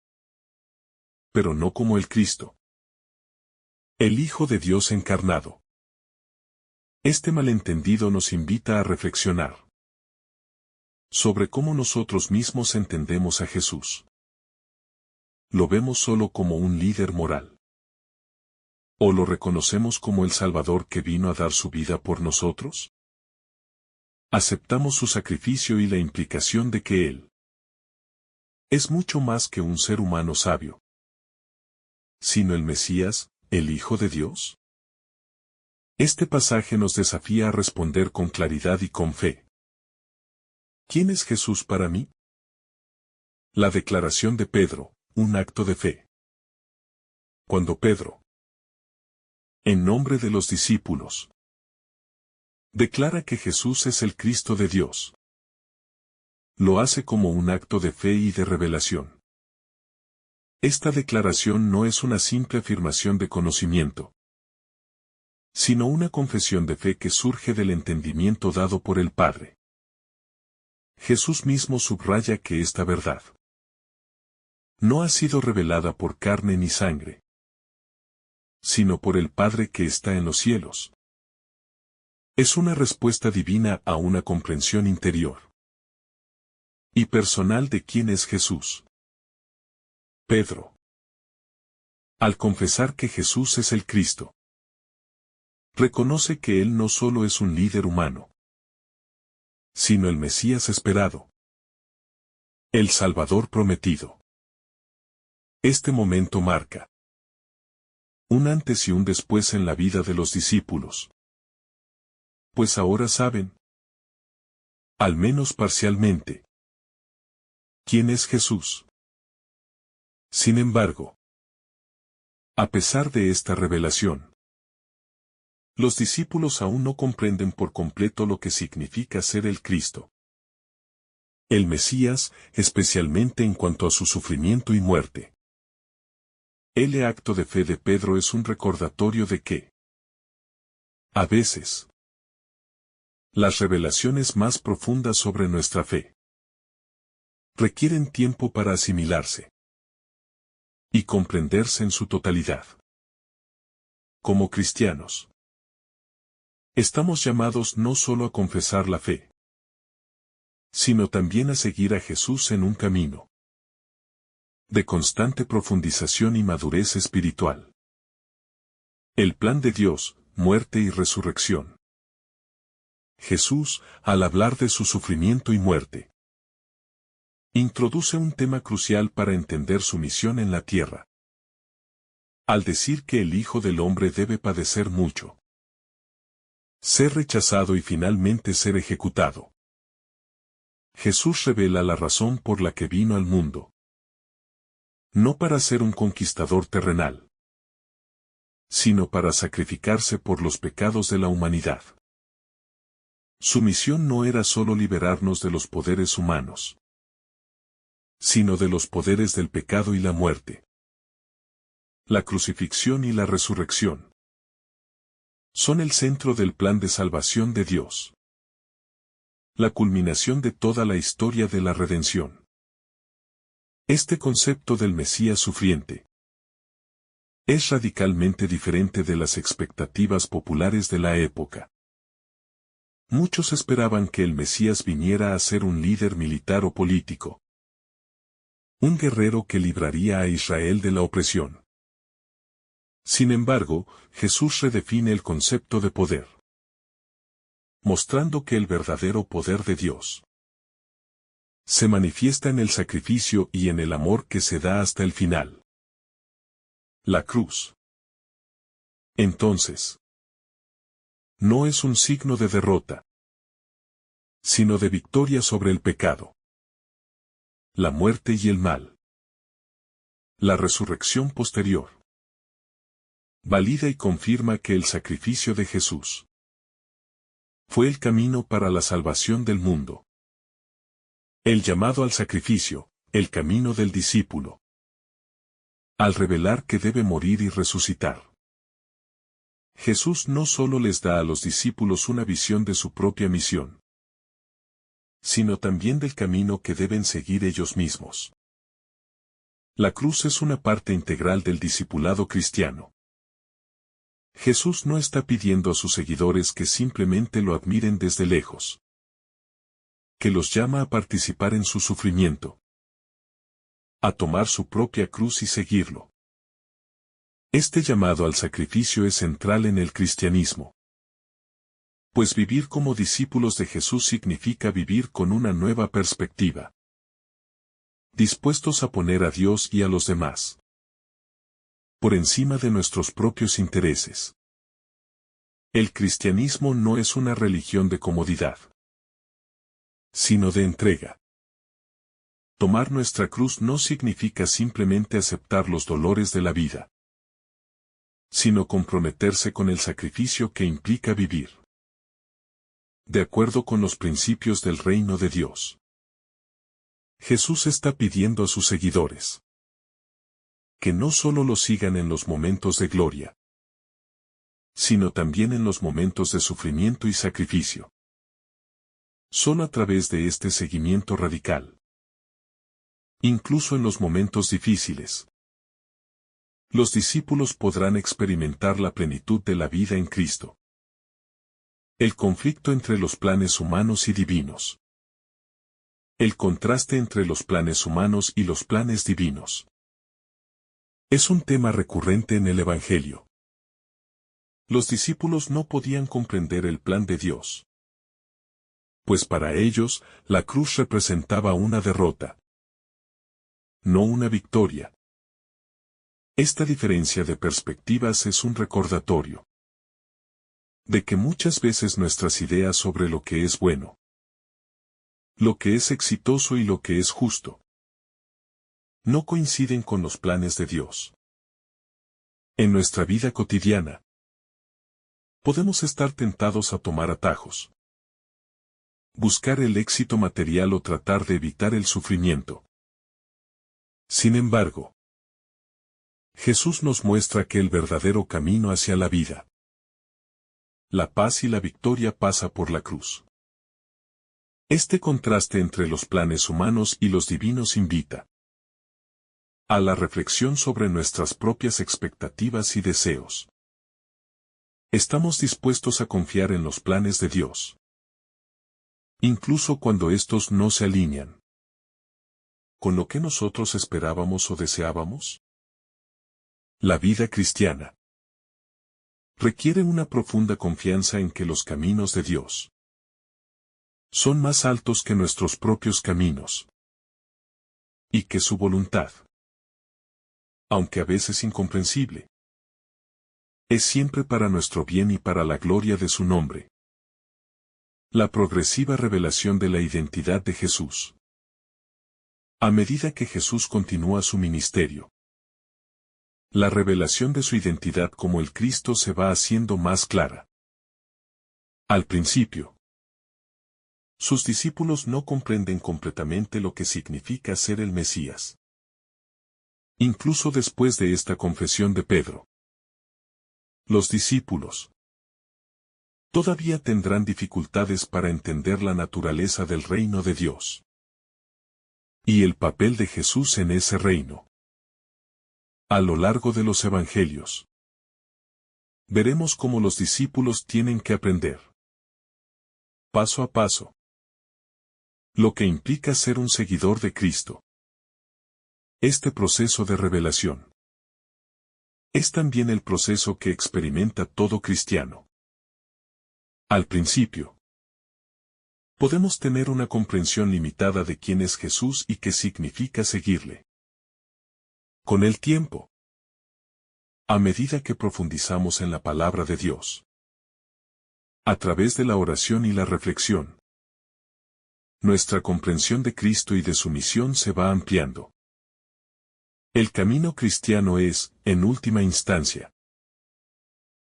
pero no como el Cristo, el Hijo de Dios encarnado. Este malentendido nos invita a reflexionar sobre cómo nosotros mismos entendemos a Jesús. ¿Lo vemos solo como un líder moral? ¿O lo reconocemos como el Salvador que vino a dar su vida por nosotros? ¿Aceptamos su sacrificio y la implicación de que Él es mucho más que un ser humano sabio, sino el Mesías, el Hijo de Dios? Este pasaje nos desafía a responder con claridad y con fe. ¿Quién es Jesús para mí? La declaración de Pedro, un acto de fe. Cuando Pedro, en nombre de los discípulos, declara que Jesús es el Cristo de Dios, lo hace como un acto de fe y de revelación. Esta declaración no es una simple afirmación de conocimiento, sino una confesión de fe que surge del entendimiento dado por el Padre. Jesús mismo subraya que esta verdad no ha sido revelada por carne ni sangre, sino por el Padre que está en los cielos. Es una respuesta divina a una comprensión interior y personal de quién es Jesús. Pedro, al confesar que Jesús es el Cristo, reconoce que Él no solo es un líder humano, sino el Mesías esperado, el Salvador prometido. Este momento marca un antes y un después en la vida de los discípulos, pues ahora saben, al menos parcialmente, quién es Jesús. Sin embargo, a pesar de esta revelación, los discípulos aún no comprenden por completo lo que significa ser el Cristo, el Mesías, especialmente en cuanto a su sufrimiento y muerte. El acto de fe de Pedro es un recordatorio de que, a veces, las revelaciones más profundas sobre nuestra fe requieren tiempo para asimilarse y comprenderse en su totalidad. Como cristianos, estamos llamados no solo a confesar la fe, sino también a seguir a Jesús en un camino de constante profundización y madurez espiritual. El plan de Dios, muerte y resurrección. Jesús, al hablar de su sufrimiento y muerte, introduce un tema crucial para entender su misión en la tierra. Al decir que el Hijo del Hombre debe padecer mucho, ser rechazado y finalmente ser ejecutado, Jesús revela la razón por la que vino al mundo. No para ser un conquistador terrenal, sino para sacrificarse por los pecados de la humanidad. Su misión no era solo liberarnos de los poderes humanos, sino de los poderes del pecado y la muerte. La crucifixión y la resurrección son el centro del plan de salvación de Dios, la culminación de toda la historia de la redención. Este concepto del Mesías sufriente es radicalmente diferente de las expectativas populares de la época. Muchos esperaban que el Mesías viniera a ser un líder militar o político, un guerrero que libraría a Israel de la opresión. Sin embargo, Jesús redefine el concepto de poder, mostrando que el verdadero poder de Dios Se manifiesta en el sacrificio y en el amor que se da hasta el final. La cruz. Entonces, no es un signo de derrota, sino de victoria sobre el pecado, la muerte y el mal. La resurrección posterior valida y confirma que el sacrificio de Jesús fue el camino para la salvación del mundo. El llamado al sacrificio, el camino del discípulo. Al revelar que debe morir y resucitar. Jesús no solo les da a los discípulos una visión de su propia misión, sino también del camino que deben seguir ellos mismos. La cruz es una parte integral del discipulado cristiano. Jesús no está pidiendo a sus seguidores que simplemente lo admiren desde lejos, que los llama a participar en su sufrimiento, a tomar su propia cruz y seguirlo. Este llamado al sacrificio es central en el cristianismo. Pues vivir como discípulos de Jesús significa vivir con una nueva perspectiva. Dispuestos a poner a Dios y a los demás por encima de nuestros propios intereses. El cristianismo no es una religión de comodidad, sino de entrega. Tomar nuestra cruz no significa simplemente aceptar los dolores de la vida, sino comprometerse con el sacrificio que implica vivir de acuerdo con los principios del reino de Dios. Jesús está pidiendo a sus seguidores que no solo lo sigan en los momentos de gloria, sino también en los momentos de sufrimiento y sacrificio. Solo a través de este seguimiento radical, incluso en los momentos difíciles, los discípulos podrán experimentar la plenitud de la vida en Cristo. El conflicto entre los planes humanos y divinos. El contraste entre los planes humanos y los planes divinos. Es un tema recurrente en el Evangelio. Los discípulos no podían comprender el plan de Dios, pues para ellos, la cruz representaba una derrota, no una victoria. Esta diferencia de perspectivas es un recordatorio de que muchas veces nuestras ideas sobre lo que es bueno, lo que es exitoso y lo que es justo, no coinciden con los planes de Dios. En nuestra vida cotidiana, podemos estar tentados a tomar atajos, buscar el éxito material o tratar de evitar el sufrimiento. Sin embargo, Jesús nos muestra que el verdadero camino hacia la vida, la paz y la victoria pasa por la cruz. Este contraste entre los planes humanos y los divinos invita a la reflexión sobre nuestras propias expectativas y deseos. ¿Estamos dispuestos a confiar en los planes de Dios, incluso cuando estos no se alinean con lo que nosotros esperábamos o deseábamos? La vida cristiana requiere una profunda confianza en que los caminos de Dios son más altos que nuestros propios caminos, y que su voluntad, aunque a veces incomprensible, es siempre para nuestro bien y para la gloria de su nombre. La progresiva revelación de la identidad de Jesús. A medida que Jesús continúa su ministerio, la revelación de su identidad como el Cristo se va haciendo más clara. Al principio, sus discípulos no comprenden completamente lo que significa ser el Mesías. Incluso después de esta confesión de Pedro, los discípulos todavía tendrán dificultades para entender la naturaleza del reino de Dios y el papel de Jesús en ese reino. A lo largo de los evangelios, veremos cómo los discípulos tienen que aprender, paso a paso, lo que implica ser un seguidor de Cristo. Este proceso de revelación es también el proceso que experimenta todo cristiano. Al principio, podemos tener una comprensión limitada de quién es Jesús y qué significa seguirle. Con el tiempo, a medida que profundizamos en la palabra de Dios, a través de la oración y la reflexión, nuestra comprensión de Cristo y de su misión se va ampliando. El camino cristiano es, en última instancia,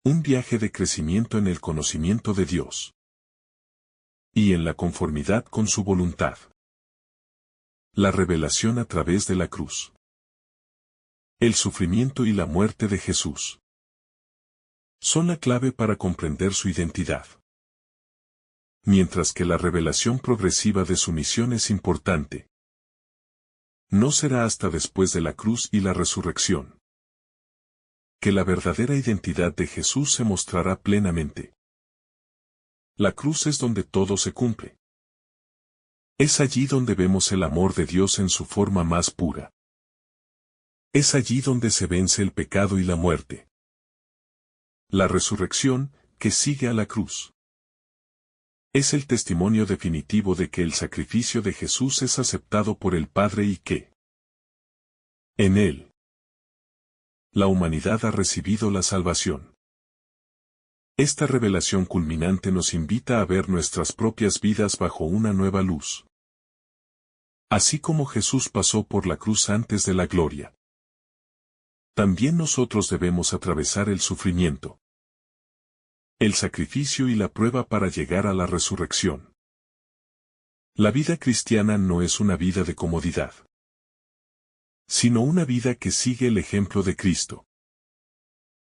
un viaje de crecimiento en el conocimiento de Dios y en la conformidad con su voluntad. La revelación a través de la cruz. El sufrimiento y la muerte de Jesús son la clave para comprender su identidad. Mientras que la revelación progresiva de su misión es importante, no será hasta después de la cruz y la resurrección que la verdadera identidad de Jesús se mostrará plenamente. La cruz es donde todo se cumple. Es allí donde vemos el amor de Dios en su forma más pura. Es allí donde se vence el pecado y la muerte. La resurrección, que sigue a la cruz, es el testimonio definitivo de que el sacrificio de Jesús es aceptado por el Padre y que, en él, la humanidad ha recibido la salvación. Esta revelación culminante nos invita a ver nuestras propias vidas bajo una nueva luz. Así como Jesús pasó por la cruz antes de la gloria, también nosotros debemos atravesar el sufrimiento, el sacrificio y la prueba para llegar a la resurrección. La vida cristiana no es una vida de comodidad, sino una vida que sigue el ejemplo de Cristo.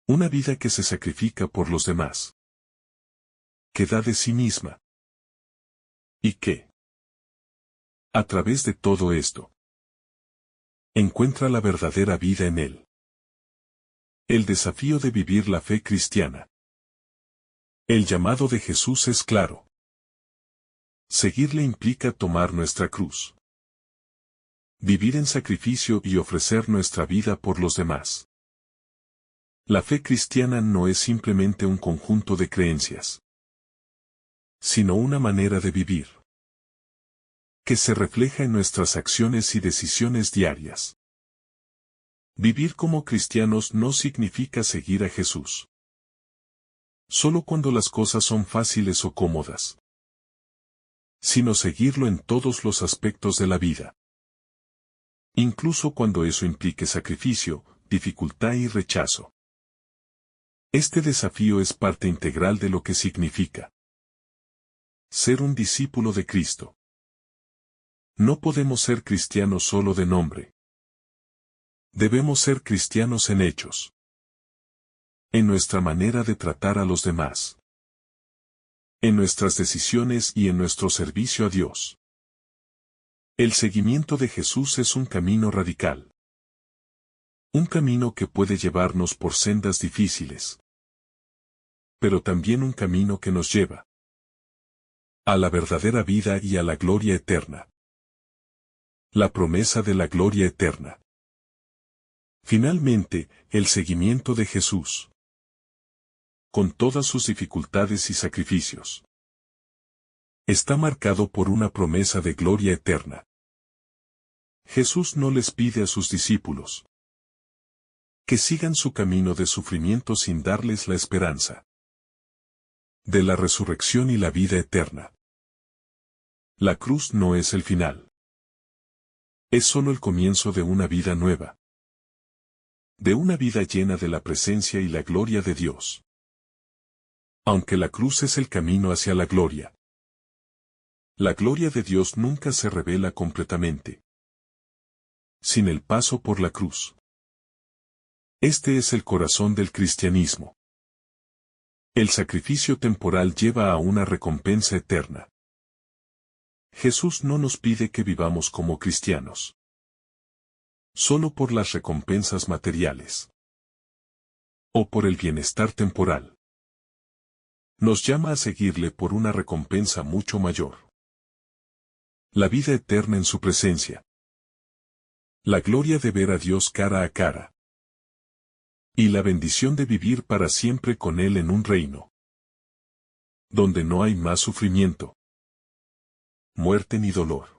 Una vida que se sacrifica por los demás, que da de sí misma, y que, a través de todo esto, encuentra la verdadera vida en él. El desafío de vivir la fe cristiana. El llamado de Jesús es claro. Seguirle implica tomar nuestra cruz, vivir en sacrificio y ofrecer nuestra vida por los demás. La fe cristiana no es simplemente un conjunto de creencias, sino una manera de vivir, que se refleja en nuestras acciones y decisiones diarias. Vivir como cristianos no significa seguir a Jesús solo cuando las cosas son fáciles o cómodas, sino seguirlo en todos los aspectos de la vida, incluso cuando eso implique sacrificio, dificultad y rechazo. Este desafío es parte integral de lo que significa ser un discípulo de Cristo. No podemos ser cristianos solo de nombre. Debemos ser cristianos en hechos, en nuestra manera de tratar a los demás, en nuestras decisiones y en nuestro servicio a Dios. El seguimiento de Jesús es un camino radical. Un camino que puede llevarnos por sendas difíciles, pero también un camino que nos lleva a la verdadera vida y a la gloria eterna. La promesa de la gloria eterna. Finalmente, el seguimiento de Jesús, con todas sus dificultades y sacrificios, está marcado por una promesa de gloria eterna. Jesús no les pide a sus discípulos que sigan su camino de sufrimiento sin darles la esperanza de la resurrección y la vida eterna. La cruz no es el final. Es solo el comienzo de una vida nueva. De una vida llena de la presencia y la gloria de Dios. Aunque la cruz es el camino hacia la gloria de Dios nunca se revela completamente sin el paso por la cruz. Este es el corazón del cristianismo. El sacrificio temporal lleva a una recompensa eterna. Jesús no nos pide que vivamos como cristianos solo por las recompensas materiales o por el bienestar temporal. Nos llama a seguirle por una recompensa mucho mayor. La vida eterna en su presencia. La gloria de ver a Dios cara a cara. Y la bendición de vivir para siempre con Él en un reino donde no hay más sufrimiento, muerte ni dolor.